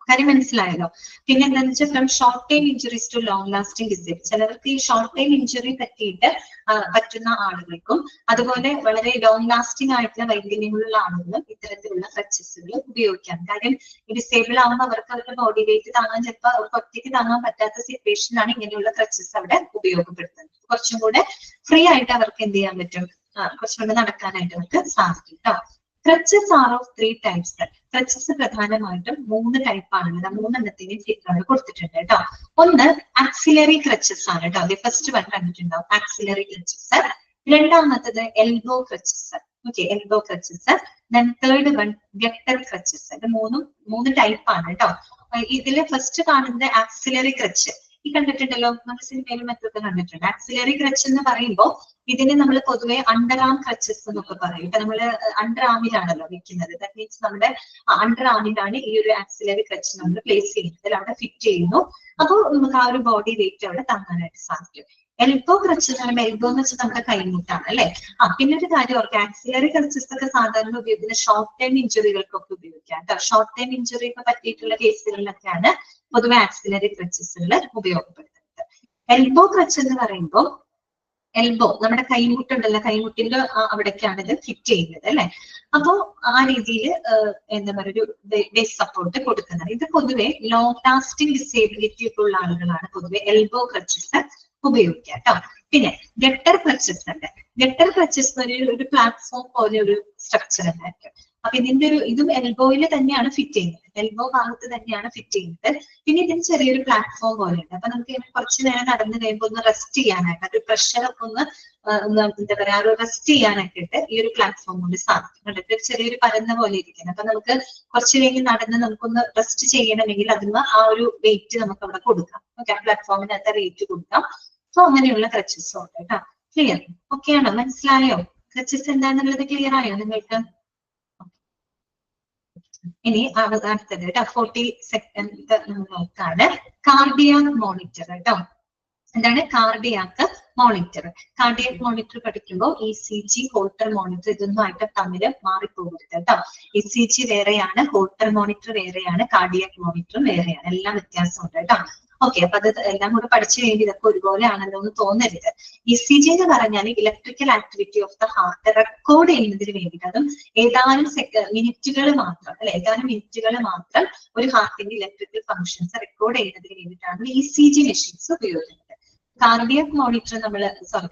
കാര്യം മനസ്സിലായല്ലോ. പിന്നെ എന്താണെന്ന് വെച്ചാൽ from short time injuries to long lasting disease. ചിലർക്ക് ഈ ഷോർട്ട് ടൈം ഇഞ്ചുറി പറ്റിയിട്ട് പറ്റുന്ന ആളുകൾക്കും അതുപോലെ വളരെ ലോങ് ലാസ്റ്റിംഗ് ആയിട്ടുള്ള വൈകല്യങ്ങളുള്ള ആളുകളും ഇത്തരത്തിലുള്ള ക്രച്ചസുകൾ ഉപയോഗിക്കാം. കാര്യം ഈ ഡിസേബിൾ ആവുമ്പോൾ അവർക്ക് അവരുടെ ബോഡി വെയിറ്റ് താങ്ങാൻ ചിലപ്പോൾ അവർക്ക് ഒറ്റയ്ക്ക് താങ്ങാൻ പറ്റാത്ത സിറ്റുവേഷനിലാണ് ഇങ്ങനെയുള്ള ക്രച്ചസ് അവിടെ ഉപയോഗപ്പെടുത്തുന്നത്. കുറച്ചും കൂടെ ഫ്രീ ആയിട്ട് അവർക്ക് എന്ത് ചെയ്യാൻ പറ്റും, കുറച്ചും കൂടെ നടക്കാനായിട്ട് അവർക്ക് സാധിക്കും കേട്ടോ. Crutches are of 3 types. Crutches പ്രധാനമായിട്ടും 3 ടൈപ്പാണുള്ളത്. 3 എണ്ണത്തിന് ഫിഗറുകൾ കൊടുത്തിട്ടുണ്ട് കേട്ടോ. ഒന്ന് ആക്സിലറി ക്രച്ചസ് ആണ് കേട്ടോ. അത് ഫസ്റ്റ് വൺ കണ്ടിട്ടുണ്ടാവും, ആക്സിലറി ക്രച്ചസ്. രണ്ടാമത്തത് elbow crutches. Okay, elbow crutches. Then third one gutter crutches. ഇത് 3 ടൈപ്പാണ് കേട്ടോ. ഇതില് ഫസ്റ്റ് കാണുന്നത് ആക്സിലറി ക്രച്ച്. ഈ കണ്ടിട്ടുണ്ടല്ലോ, നമ്മുടെ സിനിമയിലും മറ്റൊക്കെ കണ്ടിട്ടുണ്ട്. ആക്സിലറി ക്രച്ച് എന്ന് പറയുമ്പോൾ ഇതിന് നമ്മൾ പൊതുവെ അണ്ടർ ആം ക്രച്ചസ് എന്നൊക്കെ പറയും. ഇപ്പൊ നമ്മള് അണ്ടർ ആമിലാണല്ലോ വെക്കുന്നത്. ദാറ്റ് മീൻസ് നമ്മുടെ അണ്ടർ ആമിലാണ് ഈ ഒരു ആക്സിലറി ക്രച്ച് നമ്മൾ പ്ലേസ് ചെയ്യുന്നത്, അവിടെ ഫിറ്റ് ചെയ്യുന്നു. അപ്പോൾ നമുക്ക് ആ ഒരു ബോഡി വെയിറ്റ് അവിടെ താങ്ങാനായിട്ട് സാധിക്കും. എൽബോ ക്രച്ച് എന്ന് പറയുമ്പോൾ എൽബോ എന്ന് വെച്ചാൽ നമ്മുടെ കൈമുട്ടാണ് അല്ലെ. പിന്നെ ഒരു കാര്യം ഓർക്കുക, ആക്സിലറി ക്രച്ചസ് ഒക്കെ സാധാരണ ഉപയോഗിക്കുന്ന ഷോർട്ട് ടൈം ഇഞ്ചുറികൾക്കൊക്കെ ഉപയോഗിക്കാം കേട്ടോ. ഷോർട്ട് ടൈം ഇഞ്ചുറി ഒക്കെ പറ്റിയിട്ടുള്ള കേസുകളിലൊക്കെയാണ് പൊതുവെ ആക്സിലറി ക്രച്ചസുകൾ ഉപയോഗപ്പെടുത്തുന്നത്. എൽബോ ക്രച്ച് എന്ന് പറയുമ്പോൾ എൽബോ നമ്മുടെ കൈമുട്ടുണ്ടല്ലോ, കൈമുട്ടിന്റെ അവിടേക്കാണ് ഇത് ഫിറ്റ് ചെയ്യുന്നത് അല്ലെ. അപ്പോ ആ രീതിയിൽ എന്താ പറയുക, ഒരു ബേസ് സപ്പോർട്ട് കൊടുക്കുന്നത്. ഇത് പൊതുവെ ലോങ് ലാസ്റ്റിംഗ് ഡിസേബിലിറ്റി ഒക്കെ ഉള്ള ആളുകളാണ് പൊതുവെ എൽബോ ക്രച്ചസ് ഉപയോഗിക്കുക കേട്ടോ. പിന്നെ ഗട്ടർ ക്ലച്ചസ് ഉണ്ട്. ഗട്ടർ ക്ലച്ചസ് ഒരു പ്ലാറ്റ്ഫോം പോലെ ഒരു സ്ട്രക്ചർ ഉണ്ടായിരിക്കും. അപ്പൊ ഇതിന്റെ ഇതും എൽബോയിൽ തന്നെയാണ് ഫിറ്റ് ചെയ്യുന്നത്, എൽബോ ഭാഗത്ത് തന്നെയാണ് ഫിറ്റ് ചെയ്യുന്നത്. പിന്നെ ഇതിന് ചെറിയൊരു പ്ലാറ്റ്ഫോം പോലെ ഉണ്ട്. അപ്പൊ നമുക്ക് കുറച്ച് നേരം നടന്നു കഴിയുമ്പോൾ ഒന്ന് റെസ്റ്റ് ചെയ്യാനായിട്ട്, ഒരു പ്രഷറൊക്കെ ഒന്ന് എന്താ പറയാ, ഒരു റെസ്റ്റ് ചെയ്യാനൊക്കെ ഇട്ട് ഈ ഒരു പ്ലാറ്റ്ഫോം കൊണ്ട് സാധിക്കും. ഒരു ചെറിയൊരു പരന്ന പോലെ ഇരിക്കുന്നത്. അപ്പൊ നമുക്ക് കുറച്ച് കഴിഞ്ഞ് നടന്ന് നമുക്കൊന്ന് റെസ്റ്റ് ചെയ്യണമെങ്കിൽ അതിന് ആ ഒരു വെയിറ്റ് നമുക്ക് അവിടെ കൊടുക്കാം. ഓക്കെ, ആ പ്ലാറ്റ്ഫോമിനകത്ത് വെയിറ്റ് കൊടുക്കാം. സോ അങ്ങനെയുള്ള ക്രച്ചസും ഉണ്ട് കേട്ടോ. ക്ലിയർ? ഓക്കെ ആണോ? മനസ്സിലായോ? ക്രച്ചസ് എന്താണെന്നുള്ളത് ക്ലിയർ ആയോ നിങ്ങൾക്ക്? ഇനി അടുത്തത് കേട്ടോ, 40 സെക്കൻഡ് നോക്കാണ്. കാർഡിയാക് മോണിറ്റർ കേട്ടോ. എന്താണ് കാർഡിയാക് മോണിറ്റർ? കാർഡിയാക് മോണിറ്റർ പഠിക്കുമ്പോൾ ECG, ഹോൾട്ടർ മോണിറ്റർ ഇതൊന്നും ആയിട്ട് തമ്മിൽ മാറിപ്പോകരുത് കേട്ടോ. ECG വേറെയാണ്, ഹോൾട്ടർ മോണിറ്റർ വേറെയാണ്, കാർഡിയാക് മോണിറ്റർ വേറെയാണ്. എല്ലാം വ്യത്യാസമുണ്ട് കേട്ടോ. ഓക്കെ, അപ്പൊ അത് എല്ലാം കൂടെ പഠിച്ചു കഴിഞ്ഞ് ഇതൊക്കെ ഒരുപോലെ ആണല്ലോ എന്ന് തോന്നരുത്. ECG എന്ന് പറഞ്ഞാൽ electrical activity of the heart record ചെയ്യുന്നതിന് വേണ്ടിയിട്ട്, അതും ഏതാനും മിനിറ്റുകൾ മാത്രം, അല്ലെ, ഏതാനും മിനിറ്റുകൾ മാത്രം ഒരു ഹാർട്ടിന്റെ ഇലക്ട്രിക്കൽ ഫംഗ്ഷൻസ് റെക്കോർഡ് ചെയ്യുന്നതിന് വേണ്ടിയിട്ടാണ് ECG മെഷീൻസ് ഉപയോഗിക്കുന്നത്. കാർഡിയാക് മോണിറ്റർ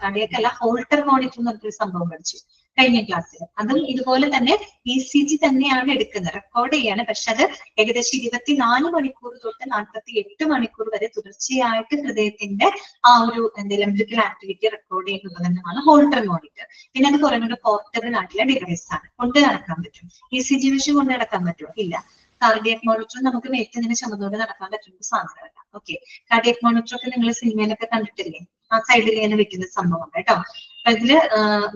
കാർഡിയാക് അല്ല, ഹോൾട്ടർ മോണിറ്റർ എന്ന് പറഞ്ഞൊരു സംഭവം പഠിച്ചു കഴിഞ്ഞ ക്ലാസ്സിൽ. അതും ഇതുപോലെ തന്നെ ECG തന്നെയാണ് എടുക്കുന്നത്, റെക്കോർഡ് ചെയ്യാണ്. പക്ഷെ അത് ഏകദേശം 24 മണിക്കൂർ തൊട്ട് 48 മണിക്കൂർ വരെ തുടർച്ചയായിട്ട് ഹൃദയത്തിന്റെ ആ ഒരു ഇലക്ട്രിക്കൽ ആക്ടിവിറ്റി റെക്കോർഡ് ചെയ്യുന്ന ഉപകരണമാണ് ഹോൾട്ടർ മോണിറ്റർ. പിന്നെ അത് കുറെ കൂടെ പോർട്ടബിൾ ആയിട്ടുള്ള ഡിവൈസ് ആണ്, കൊണ്ട് നടക്കാൻ പറ്റും. ECG മെഷീൻ കൊണ്ട് നടക്കാൻ പറ്റുമോ? ഇല്ല. കാർഡിയാക് മോണിറ്റർ നമുക്ക് മേറ്റിന് ചുമന്നുകൊണ്ട് നടക്കാൻ പറ്റുന്ന സാധനമല്ല. ഓക്കെ, കാർഡിയാക് മോണിറ്റർ ഒക്കെ നിങ്ങൾ സിനിമയിലൊക്കെ കണ്ടിട്ടില്ലേ? ആ സൈഡിൽ ഇങ്ങനെ വെക്കുന്ന സംഭവം കേട്ടോ. അപ്പൊ ഇതില്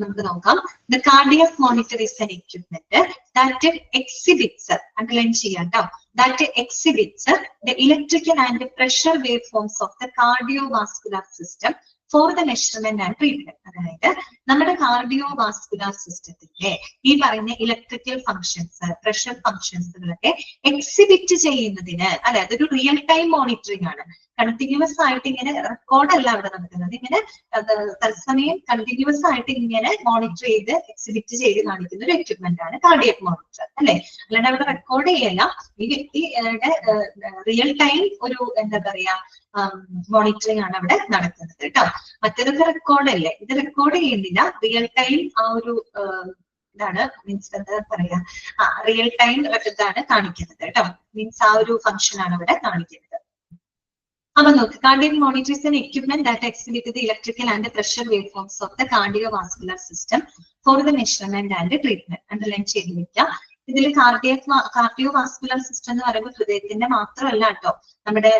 നമുക്ക് നോക്കാം. The cardiac monitor is an equipment that exhibits, underline ചെയ്യാം കേട്ടോ, that exhibits the electrical and pressure wave forms of the cardiovascular system for the measurement and treatment. അതായത് നമ്മുടെ കാർഡിയോവാസ്കുലർ സിസ്റ്റത്തിന്റെ ഈ പറയുന്ന ഇലക്ട്രിക്കൽ ഫംഗ്ഷൻസ്, പ്രഷർ ഫംഗ്ഷൻസുകളൊക്കെ എക്സിബിറ്റ് ചെയ്യുന്നതിന്, അല്ലെ, അതൊരു റിയൽ ടൈം മോണിറ്ററിംഗ് ആണ്. കണ്ടിന്യൂസ് ആയിട്ട് ഇങ്ങനെ റെക്കോർഡ് അല്ല അവിടെ നടക്കുന്നത്, ഇങ്ങനെ തത്സമയം കണ്ടിന്യൂസ് ആയിട്ട് ഇങ്ങനെ മോണിറ്റർ ചെയ്ത് എക്സിബിറ്റ് ചെയ്ത് കാണിക്കുന്ന ഒരു എക്യുപ്മെന്റ് ആണ് കാർഡിയാക് മോണിറ്റർ, അല്ലെ. അല്ലാണ്ട് അവിടെ റെക്കോർഡ് ചെയ്യല്ല, ഈ വ്യക്തിയുടെ റിയൽ ടൈം ഒരു എന്താ പറയാ മോണിറ്ററിംഗ് ആണ് അവിടെ നടക്കുന്നത് കേട്ടോ. മറ്റേതൊക്കെ റെക്കോർഡ് അല്ലേ, ഇത് റെക്കോർഡ് ചെയ്യുന്നില്ല, റിയൽ ടൈം ആ ഒരു ഇതാണ്, മീൻസ് എന്താ പറയാ, റിയൽ ടൈം ഇതാണ് കാണിക്കുന്നത് കേട്ടോ. മീൻസ് ആ ഒരു ഫംഗ്ഷൻ ആണ് ഇവിടെ കാണിക്കുന്നത്. അപ്പൊ നോക്ക്, cardiac monitor is an equipment that exhibits the electrical and the pressure waveforms of the cardiovascular system for the measurement and the treatment. Underline ചെയ്ത് വെക്കുക. ഇതിൽ കാർഡിയോവാസ്കുലർ സിസ്റ്റം എന്ന് പറയുമ്പോൾ ഹൃദയത്തിന്റെ മാത്രമല്ല കേട്ടോ, നമ്മുടെ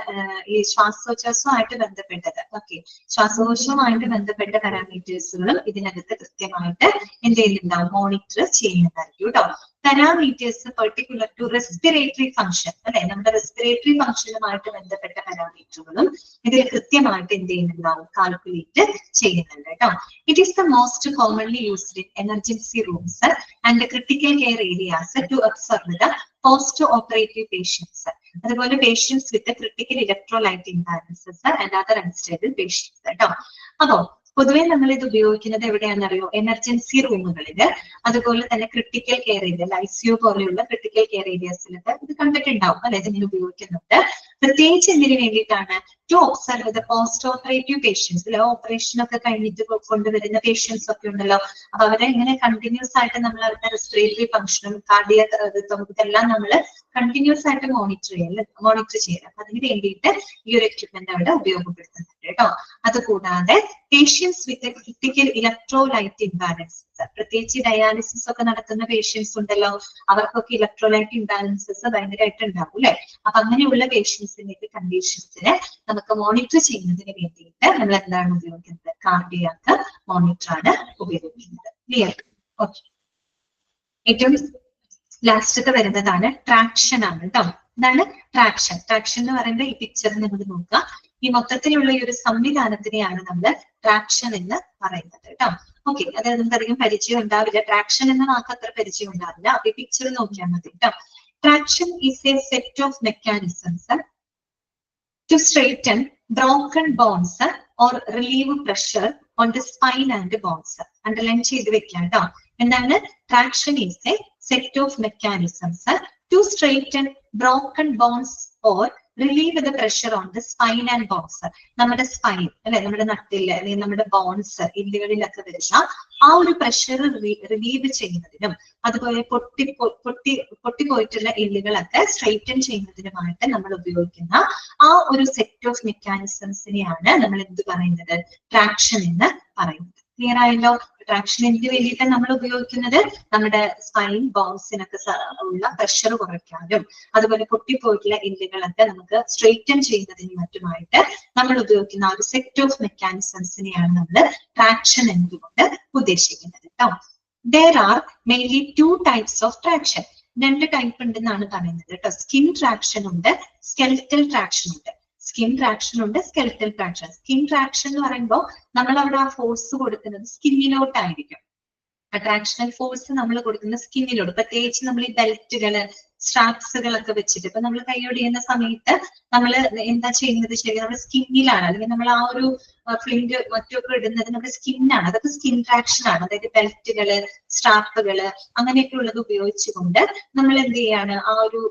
ഈ ശ്വാസോച്ഛ്വാസവുമായിട്ട് ബന്ധപ്പെട്ടത്. ഓക്കെ, ശ്വാസകോശവുമായിട്ട് ബന്ധപ്പെട്ട പാരാമീറ്റേഴ്സുകളും ഇതിനകത്ത് കൃത്യമായിട്ട് എന്ത് ചെയ്യുന്നുണ്ടാവും, മോണിറ്റർ ചെയ്യുന്നതായിരിക്കും കേട്ടോ. Parameters particular to respiratory function, അല്ലെ, നമ്മുടെ റെസ്പിറേറ്ററി ഫംഗ്ഷനുമായിട്ട് ബന്ധപ്പെട്ട പാരാമീറ്ററുകളും ഇതിൽ കൃത്യമായിട്ട് എന്ത് ചെയ്യുന്നുണ്ടാവും, കാൽക്കുലേറ്റ് ചെയ്യുന്നുണ്ട് കേട്ടോ. It is the most commonly used in emergency rooms and critical care areas to observe the post operative patients. അതുപോലെ patients with critical electrolyte imbalances and other unstable patients കേട്ടോ. അപ്പോ പൊതുവെ നമ്മൾ ഇത് ഉപയോഗിക്കുന്നത് എവിടെയാണെന്നറിയോ, എമർജൻസി റൂമുകളിൽ, അതുപോലെ തന്നെ ക്രിട്ടിക്കൽ കെയർ ഏരിയ, ICU പോലെയുള്ള ക്രിട്ടിക്കൽ കെയർ ഏരിയാസിലൊക്കെ ഇത് കണ്ടിട്ടുണ്ടാവും, അല്ലെ, ഇതിങ്ങനെ ഉപയോഗിക്കുന്നുണ്ട്. പ്രത്യേകിച്ച് എന്തിനു വേണ്ടിയിട്ടാണ്, to observe the post operative patients, അല്ലെ, ഓപ്പറേഷൻ ഒക്കെ കഴിഞ്ഞിട്ട് കൊണ്ടുവരുന്ന പേഷ്യൻസ് ഒക്കെ ഉണ്ടല്ലോ. അപ്പൊ അവരെ ഇങ്ങനെ കണ്ടിന്യൂസ് ആയിട്ട് നമ്മൾ അവരുടെ റെസ്പിറേറ്ററി ഫംഗ്ഷനും കാർഡിയക് ഇതെല്ലാം നമ്മൾ കണ്ടിന്യൂസ് ആയിട്ട് മോണിറ്റർ ചെയ്യാം. അപ്പൊ അതിന് വേണ്ടിയിട്ട് ഈ ഒരു എക്യുപ്മെന്റ് അവിടെ ഉപയോഗപ്പെടുത്തുന്നുണ്ട് കേട്ടോ. അതുകൂടാതെ patients with critical electrolyte imbalances, പ്രത്യേകിച്ച് ഡയാലിസിസ് ഒക്കെ നടത്തുന്ന പേഷ്യൻസ് ഉണ്ടല്ലോ, അവർക്കൊക്കെ ഇലക്ട്രോലൈറ്റ് ഇംബാലൻസസ് ഭയങ്കരമായിട്ട് ഉണ്ടാവും, അല്ലെ. അപ്പൊ അങ്ങനെയുള്ള പേഷ്യൻസിന്റെ കണ്ടീഷൻസിനെ നമുക്ക് മോണിറ്റർ ചെയ്യുന്നതിന് വേണ്ടിയിട്ട് നമ്മൾ എന്താണ് ഉപയോഗിക്കുന്നത്, കാർഡിയാക് മോണിറ്റർ ആണ് ഉപയോഗിക്കുന്നത്. ക്ലിയർ? ഓക്കെ, ഏറ്റവും ലാസ്റ്റൊക്കെ വരുന്നതാണ് ട്രാക്ഷൻ ആണ് കേട്ടോ. എന്താണ് ട്രാക്ഷൻ? ട്രാക്ഷൻ എന്ന് പറയുന്നത് ഈ പിക്ചർ നിങ്ങൾ നോക്കുക, ഈ മൊത്തത്തിലുള്ള ഈ ഒരു സംവിധാനത്തിനെയാണ് നമ്മൾ ട്രാക്ഷൻ എന്ന് പറയുന്നത് കേട്ടോ. ഓക്കെ, അതായത് നമുക്ക് അധികം പരിചയം ഉണ്ടാവില്ല, ട്രാക്ഷൻ എന്ന വാക്ക് അത്ര പരിചയം ഉണ്ടാവില്ല. അപ്പൊ ഈ പിക്ചർ നോക്കിയാൽ മതി കേട്ടോ. Traction is a set of mechanisms to straighten broken bones or relieve pressure on the spine and bones. Underline ചെയ്ത് വെക്കാം കേട്ടോ. എന്താണ് ട്രാക്ഷൻ? Is a set of mechanisms to straighten broken bones or relieve the pressure on the spine and bones. നമ്മുടെ spine അല്ലെ, നമ്മുടെ നട്ടില് അല്ലെങ്കിൽ നമ്മുടെ ബോൺസ് എല്ലുകളിലൊക്കെ വരുന്ന ആ ഒരു പ്രഷർ റിലീവ് ചെയ്യുന്നതിനും അതുപോലെ പൊട്ടിപ്പോയിട്ടുള്ള എല്ലുകളൊക്കെ സ്ട്രെയിറ്റൻ ചെയ്യുന്നതിനുമായിട്ട് നമ്മൾ ഉപയോഗിക്കുന്ന ആ ഒരു സെറ്റ് ഓഫ് മെക്കാനിസംസിനെയാണ് നമ്മൾ എന്ത് പറയുന്നത്, ട്രാക്ഷൻ എന്ന് പറയുന്നത്. ക്ലിയർ ആയല്ലോ? ട്രാക്ഷൻ എന്തിനു വേണ്ടിയിട്ടാണ് നമ്മൾ ഉപയോഗിക്കുന്നത്? നമ്മുടെ സ്പൈൻ ബോൺസിനൊക്കെ ഉള്ള പ്രഷർ കുറയ്ക്കാനും അതുപോലെ പൊട്ടിപ്പോയിട്ടുള്ള എല്ലുകളൊക്കെ നമുക്ക് സ്ട്രെയിറ്റൻ ചെയ്യുന്നതിനും മറ്റുമായിട്ട് നമ്മൾ ഉപയോഗിക്കുന്ന ആ ഒരു സെറ്റ് ഓഫ് മെക്കാനിസംസിനെയാണ് നമ്മൾ ട്രാക്ഷൻ എന്നതുകൊണ്ട് ഉദ്ദേശിക്കുന്നത് കേട്ടോ. There are mainly 2 types of traction. 2 type ഉണ്ടെന്നാണ് പറയുന്നത് കേട്ടോ. സ്കിൻ ട്രാക്ഷൻ ഉണ്ട്, സ്കെൽറ്റൽ ട്രാക്ഷൻ ഉണ്ട്. സ്കിൻ ട്രാക്ഷൻ ഉണ്ട്, സ്കെൽറ്റൽ ട്രാക്ഷൻ. സ്കിൻ ട്രാക്ഷൻ എന്ന് പറയുമ്പോൾ നമ്മൾ അവിടെ ആ ഫോഴ്സ് കൊടുക്കുന്നത് സ്കിന്നിലോട്ടായിരിക്കും. അട്രാക്ഷണൽ ഫോഴ്സ് നമ്മൾ കൊടുക്കുന്ന സ്കിന്നിലോട്ട്, പ്രത്യേകിച്ച് നമ്മൾ ഈ ബെൽറ്റുകള് സ്ട്രാപ്സുകളൊക്കെ വെച്ചിട്ട് ഇപ്പൊ നമ്മൾ കൈയൊടിയുന്ന സമയത്ത് നമ്മൾ എന്താ ചെയ്യുന്നത്, ശരി നമ്മുടെ സ്കിന്നിലാണ്, അല്ലെങ്കിൽ നമ്മൾ ആ ഒരു ഫ്ലിന്റ് മറ്റൊക്കെ ഇടുന്നത് നമ്മുടെ സ്കിന്നാണ്. അതൊക്കെ സ്കിൻ ട്രാക്ഷൻ ആണ്. അതായത് ബെൽറ്റുകള്, സ്ട്രാപ്പുകള് അങ്ങനെയൊക്കെ ഉള്ളത് ഉപയോഗിച്ചുകൊണ്ട് നമ്മൾ എന്ത് ചെയ്യാണ്, ആ ഒരു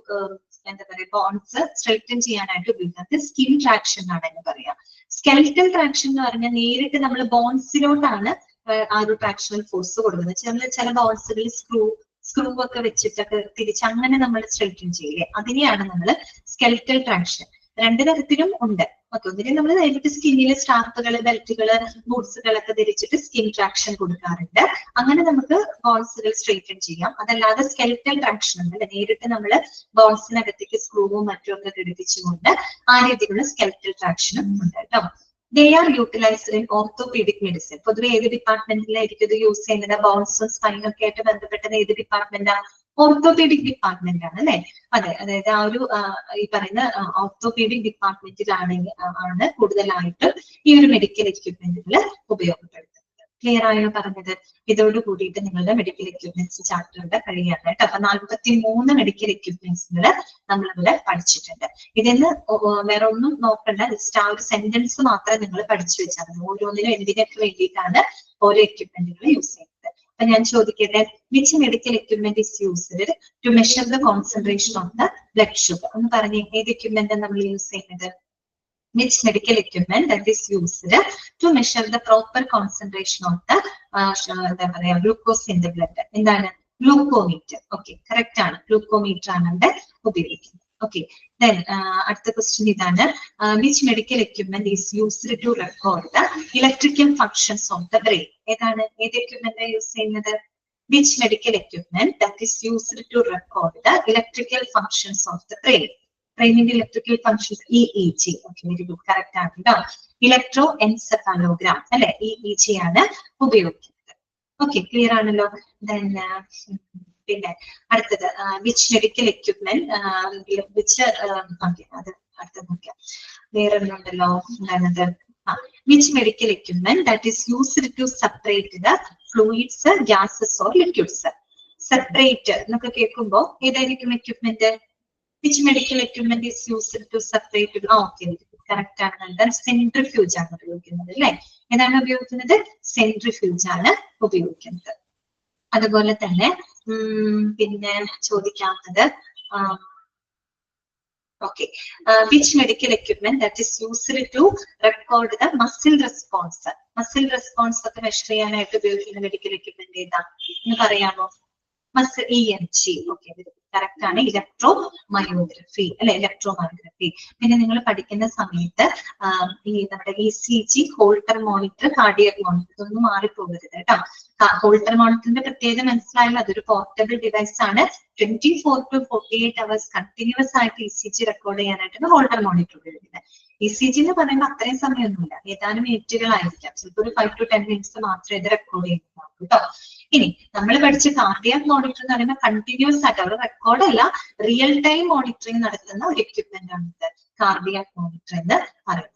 എന്താ പറയുക ബോൺസ് സ്ട്രെയിറ്റൻ ചെയ്യാനായിട്ട് ഉപയോഗിക്കുന്നത് സ്കിൻ ട്രാക്ഷൻ എന്നാണ് എന്ന് പറയാം. സ്കെൽറ്റൽ ട്രാക്ഷൻ എന്ന് പറഞ്ഞാൽ നേരിട്ട് നമ്മൾ ബോൺസിലോട്ടാണ് ആ ഒരു ട്രാക്ഷണൽ ഫോഴ്സ് കൊടുക്കുന്നത്. ചില ബോൺസുകളിൽ സ്ക്രൂ ഒക്കെ വെച്ചിട്ടൊക്കെ തിരിച്ച് അങ്ങനെ നമ്മൾ സ്ട്രെയിറ്റൻ ചെയ്യില്ലേ, അതിനെയാണ് നമ്മൾ സ്കെൽറ്റൽ ട്രാക്ഷൻ. 2 തരത്തിലും ഉണ്ട്. ഓക്കെ, ഒന്നിനും നമ്മൾ നേരിട്ട് സ്കിന്നിലെ സ്ട്രാപ്പുകള്, ബെൽറ്റുകള്, ബൂട്ട്സുകളൊക്കെ ധരിച്ചിട്ട് സ്കിൻ ട്രാക്ഷൻ കൊടുക്കാറുണ്ട്. അങ്ങനെ നമുക്ക് ബോൺസുകൾ സ്ട്രെയിറ്റൻ ചെയ്യാം. അതല്ലാതെ സ്കെൽറ്റൽ ട്രാക്ഷൻ ഉണ്ട്, നേരിട്ട് നമ്മൾ ബോൺസിനകത്തേക്ക് സ്ക്രൂവും മറ്റുമൊക്കെ ഘടിപ്പിച്ചുകൊണ്ട് ആ രീതിയിലുള്ള സ്കെൽറ്റൽ ട്രാക്ഷനും ഉണ്ട് കേട്ടോ. They are utilized in orthopedic medicine. പൊതുവെ ഏത് ഡിപ്പാർട്ട്മെന്റിലായിരിക്കും ഇത് യൂസ് ചെയ്യുന്നത്? ബോൺസും സ്പൈനും ഒക്കെ ആയിട്ട് ബന്ധപ്പെട്ടത് ഏത് ഡിപ്പാർട്ട്മെന്റാണ്? ഓർത്തോപീഡിക് ഡിപ്പാർട്ട്മെന്റ് ആണ് അല്ലെ? അതെ, അതായത് ആ ഒരു ഈ പറയുന്ന ഓർത്തോപീഡിക് ഡിപ്പാർട്ട്മെന്റിലാണ് കൂടുതലായിട്ട് ഈ ഒരു മെഡിക്കൽ എക്യുപ്മെന്റുകൾ ഉപയോഗപ്പെടുത്തുന്നത്. ക്ലിയർ ആയോ പറഞ്ഞത്? ഇതോട് കൂടിയിട്ട് നിങ്ങളുടെ മെഡിക്കൽ എക്യുപ്മെന്റ്സ് ചാപ്റ്ററിന്റെ കഴിയാണ് കേട്ടോ. അപ്പൊ 43 മെഡിക്കൽ എക്യുപ്മെന്റ്സുകൾ നമ്മളിവിടെ പഠിച്ചിട്ടുണ്ട്. ഇതിന്ന് വേറെ ഒന്നും നോക്കണ്ട, ജസ്റ്റ് ആ ഒരു സെന്റൻസ് മാത്രം നിങ്ങൾ പഠിച്ചു വെച്ചാൽ മതി. ഓരോന്നിനും എന്തിനൊക്കെ വേണ്ടിയിട്ടാണ് ഓരോ എക്യുപ്മെന്റുകൾ യൂസ് ചെയ്യുന്നത്. അപ്പൊ ഞാൻ ചോദിക്കട്ടെ, which medical equipment is used to measure the concentration of the blood sugar? ഒന്ന് പറഞ്ഞേ, ഏത് എക്യുപ്മെന്റ് നമ്മൾ യൂസ് ചെയ്യുന്നത്? Which medical equipment that is used to measure the proper concentration of the glucose in the blood? എന്താണ്? Glucometer. Okay, correct ആണ്. Glucometer ആണ് ഇവിടെ ഉപയോഗിക്കുന്നത്. ഓക്കെ, ദെൻ അടുത്ത ക്വസ്റ്റ്യൻ ഇതാണ്, which medical equipment is used to record the electrical functions of the brain? ഏതാണ്? ഏത് equipment use ചെയ്യുന്നത്? Which medical equipment that is used to record the electrical functions of the brain? ബ്രെയിനിന്റെ electrical functions EEG. Okay, very good, correct ആണ് കേട്ടോ. Electro എൻസെഫാലോഗ്രാം അല്ലെ, EEG ആണ് ഉപയോഗിക്കുന്നത്. Okay, clear ആണല്ലോ. ദെൻ പിന്നെ അടുത്തത് വിച്ച് മെഡിക്കൽ എക്യുപ്മെന്റ് വിച്ച് അത് അടുത്തത് നോക്കാം. വേറെ ഒന്നുണ്ടല്ലോ, എന്താണത്? Which medical equipment that is used to separate the fluids, gases or liquids? Separate എന്നൊക്കെ കേൾക്കുമ്പോൾ ഏതായിരിക്കും equipment? Which medical equipment is used to separate? Okay, correct ആണ്. സെൻട്രിഫ്യൂജ് ആണ് ഉപയോഗിക്കുന്നത് അല്ലെ? ഏതാണ് ഉപയോഗിക്കുന്നത്? സെൻട്രിഫ്യൂജ് ആണ് ഉപയോഗിക്കുന്നത്. അതുപോലെ തന്നെ പിന്നെ ചോദിക്കാവുന്നത്, okay, which medical equipment that is used to record the muscle response? Muscle response ഒക്കെ മെഷർ ചെയ്യാനായിട്ട് ഉപയോഗിക്കുന്ന മെഡിക്കൽ എക്യുപ്മെന്റ് ഏതാ എന്ന് പറയാമോ? Muscle EMG. ഓക്കെ, കറക്റ്റ് ആണ്. ഇലക്ട്രോ മയോഗ്രഫി അല്ലെ, ഇലക്ട്രോമയോഗ്രഫി. പിന്നെ നിങ്ങൾ പഠിക്കുന്ന സമയത്ത് ഈ നമ്മുടെ ECG, Holter monitor, cardiac monitor ഇതൊന്നും മാറിപ്പോകരുത് കേട്ടോ. ഹോൾട്ടർ മോണിറ്ററിന്റെ പ്രത്യേകത മനസ്സിലായാലും അതൊരു പോർട്ടബിൾ ഡിവൈസ് ആണ്. 24 to 48 hours കണ്ടിന്യൂസ് ആയിട്ട് ECG റെക്കോർഡ് ചെയ്യാനായിട്ടാണ് ഹോൾട്ടർ മോണിറ്റർ ഉപയോഗിക്കുന്നത്. ECG എന്ന് പറയുമ്പോൾ അത്രയും സമയമൊന്നുമില്ല, ഏതാനും മിനിറ്റുകളായിരിക്കാം. ചിലപ്പോൾ ഒരു 5 to 10 minutes മാത്രമേ ഇത് റെക്കോർഡ് ചെയ്യുന്നുള്ളൂ കേട്ടോ. ഇനി നമ്മൾ പഠിച്ച കാർഡിയാക് മോണിറ്റർ എന്ന് പറയുമ്പോൾ കണ്ടിന്യൂസ് ആയിട്ട് അവർ റെക്കോർഡ് അല്ല, റിയൽ ടൈം മോണിറ്ററിംഗ് നടത്തുന്ന ഒരു എക്യുപ്മെന്റ് ആണ് ഇത് കാർഡിയാക് മോണിറ്റർ എന്ന് പറയുന്നത്.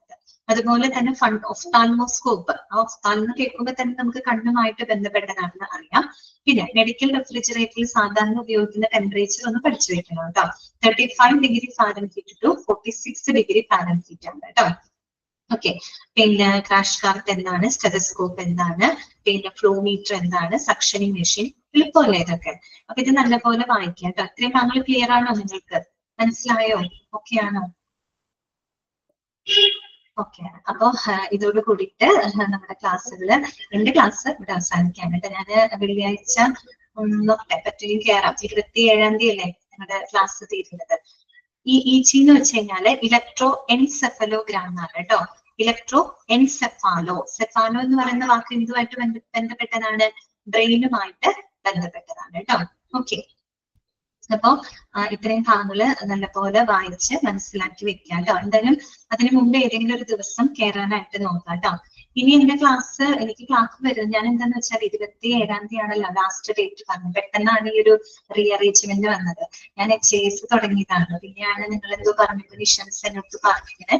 അതുപോലെ തന്നെ ഒഫ്താൽമോസ്കോപ്പ്. ആ ഒഫ്താൽമോ കേൾക്കുമ്പോൾ തന്നെ നമുക്ക് കണ്ണുമായിട്ട് ബന്ധപ്പെട്ടതാണെന്ന് അറിയാം. പിന്നെ മെഡിക്കൽ റെഫ്രിജറേറ്ററിൽ സാധാരണ ഉപയോഗിക്കുന്ന ടെമ്പറേച്ചർ ഒന്ന് പഠിച്ചു വെക്കണം കേട്ടോ. 35 degree Fahrenheit to 46 degree Fahrenheit ആണ് കേട്ടോ. ഓക്കെ, പിന്നെ ക്രാഷ് കാർട്ട് എന്താണ്? സ്റ്റെതസ്കോപ്പ് എന്താണ്? പിന്നെ ഫ്ലോമീറ്റർ എന്താണ്? Suctioning machine. എളുപ്പമല്ലേ ഇതൊക്കെ? അപ്പൊ ഇത് നല്ലപോലെ വായിക്കാം കേട്ടോ. അത്രയും ഭാഗങ്ങൾ ക്ലിയർ ആണോ നിങ്ങൾക്ക്? മനസ്സിലായോ? ഓക്കെ ആണോ? ഓക്കെ. അപ്പൊ ഇതോട് കൂടിയിട്ട് നമ്മുടെ ക്ലാസ്സുകള്, എന്റെ ക്ലാസ് ഇവിടെ അവസാനിക്കാണ് കേട്ടോ. ഞാന് വെള്ളിയാഴ്ച നോക്കട്ടെ പറ്റുമെങ്കിൽ കയറാം. 27-ാം തീയതി അല്ലേ ഞങ്ങളുടെ ക്ലാസ് തീരുന്നത്. ഈ EG എന്ന് വെച്ച് കഴിഞ്ഞാല് ഇലക്ട്രോ എൻസെഫലോഗ്രാം എന്നാണ് കേട്ടോ. ഇലക്ട്രോ എൻസെഫാലോ, സെഫാലോ എന്ന് പറയുന്ന വാക്ക് എന്തുമായിട്ട് ബന്ധപ്പെട്ടതാണ്? ബ്രെയിനുമായിട്ട് ബന്ധപ്പെട്ടതാണ് കേട്ടോ. ഓക്കെ. അപ്പൊ ഇത്രയും ഭാഗങ്ങള് നല്ലപോലെ വായിച്ച് മനസ്സിലാക്കി വെക്കാം കേട്ടോ. എന്തായാലും അതിനു മുമ്പ് ഏതെങ്കിലും ഒരു ദിവസം കയറാനായിട്ട് നോക്കാം കേട്ടോ. ഇനി എന്റെ ക്ലാസ്, എനിക്ക് ക്ലാസ് വരും. ഞാൻ എന്താന്ന് വെച്ചാൽ 27-ാം തീയതി ആണല്ലോ ലാസ്റ്റ് ഡേറ്റ് പറഞ്ഞത്. പെട്ടെന്നാണ് ഈ ഒരു റീഅറേഞ്ച്മെന്റ് വന്നത്. ഞാൻ HAS തുടങ്ങിയതാണ്. പിന്നെയാണ് നിങ്ങൾ എന്തോ പറഞ്ഞപ്പോൾ നിഷൻസ് എന്നോട് പറഞ്ഞിങ്ങനെ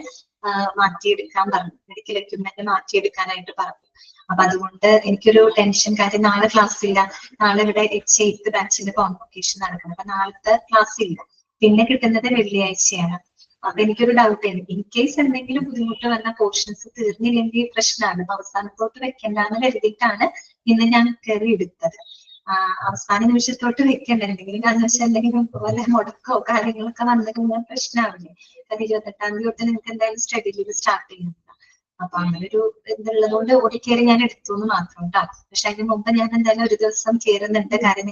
മാറ്റിയെടുക്കാൻ പറഞ്ഞു, മെഡിക്കൽ എക്യുപ്മെന്റ് മാറ്റിയെടുക്കാനായിട്ട് പറഞ്ഞു. അപ്പൊ അതുകൊണ്ട് എനിക്കൊരു ടെൻഷൻ. കാര്യം നാളെ ക്ലാസ് ഇല്ല. നാളെ ഇവിടെ H8 ബാച്ചിന്റെ കോൺവൊക്കേഷൻ നടക്കണം. അപ്പൊ നാളത്തെ ക്ലാസ് ഇല്ല. പിന്നെ കിട്ടുന്നത് വെള്ളിയാഴ്ചയാണ്. അപ്പൊ എനിക്കൊരു ഡൗട്ട് ഉണ്ട്, ഇൻ കേസ് എന്തെങ്കിലും ബുദ്ധിമുട്ട് വന്ന പോർഷൻസ് തീർന്നില്ലെങ്കിൽ പ്രശ്നമാണ്. അപ്പൊ അവസാനത്തോട്ട് വെക്കണ്ടെന്ന് കരുതിയിട്ടാണ് ഇന്ന് ഞാൻ കയറി എടുത്തത്. അവസാന നിമിഷത്തോട്ട് വെക്കണ്ട, എന്തെങ്കിലും കാരണം വെച്ചാൽ എന്തെങ്കിലും പോലെ മുടക്കോ കാര്യങ്ങളൊക്കെ വന്നു കഴിഞ്ഞാൽ പ്രശ്നമാവില്ലേ? കാരണം 28-ാം തീയതി തൊട്ട് നിങ്ങൾക്ക് എന്തായാലും സ്റ്റഡി ലീവ് സ്റ്റാർട്ട് ചെയ്യുന്നുണ്ട്. അപ്പൊ അങ്ങനെ ഒരു ഇതുള്ളത് കൊണ്ട് ഓടിക്കേറി ഞാൻ എടുത്തു എന്ന് മാത്രം കേട്ടോ. പക്ഷെ അതിന് മുമ്പ് ഞാൻ എന്തായാലും ഒരു ദിവസം കയറുന്നുണ്ട്. കാര്യം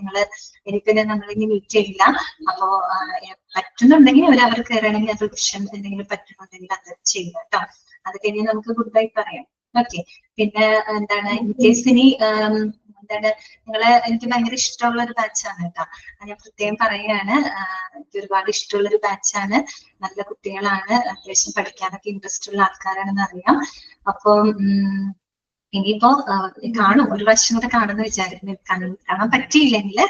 എനിക്ക് നമ്മളിനി മീറ്റ് ചെയ്യില്ല. അപ്പോ പറ്റുന്നുണ്ടെങ്കിൽ അവർ കയറണമെങ്കിൽ അത് ഓപ്ഷൻ എന്തെങ്കിലും പറ്റുന്നുണ്ടെങ്കിൽ അത് ചെയ്യുക കേട്ടോ. അത് കഴിഞ്ഞ് നമുക്ക് ഗുഡ് ബൈ പറയാം. ഓക്കെ. പിന്നെ എന്താണ്, ഇൻ കേസ് ഇനി എന്താണ് എനിക്ക് ഭയങ്കര ഇഷ്ടമുള്ള ഒരു ബാച്ചാണ് കേട്ടോ. ഞാൻ പ്രത്യേകം പറയുകയാണ്, എനിക്ക് ഒരുപാട് ഇഷ്ടമുള്ള ഒരു ബാച്ചാണ്. നല്ല കുട്ടികളാണ്, അത്യാവശ്യം പഠിക്കാനൊക്കെ ഇൻട്രസ്റ്റ് ഉള്ള ആൾക്കാരാണെന്ന് അറിയാം. അപ്പൊ ഇനിയിപ്പോ കാണും, ഒരു പ്രാവശ്യം കൂടെ കാണുമെന്ന് വിചാരിക്കുന്നു. കാണാൻ പറ്റിയില്ലെങ്കിൽ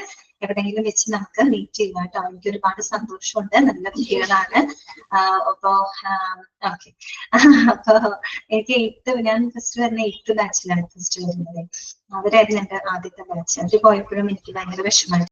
എവിടെയെങ്കിലും വെച്ച് നമുക്ക് മീറ്റ് ചെയ്യാം കേട്ടോ. എനിക്ക് ഒരുപാട് സന്തോഷമുണ്ട്. നല്ല കുട്ടികളാണ്. അപ്പോ ഓക്കെ. അപ്പൊ എനിക്ക് ഞാൻ ഫസ്റ്റ് വരുന്ന 8th ബാച്ചിലാണ് ഫസ്റ്റ് വരുന്നത്. അവരായിരുന്നു എന്റെ ആദ്യത്തെ ബാച്ച്. അവര് പോയപ്പോഴും എനിക്ക് ഭയങ്കര വിഷമമായിരുന്നു.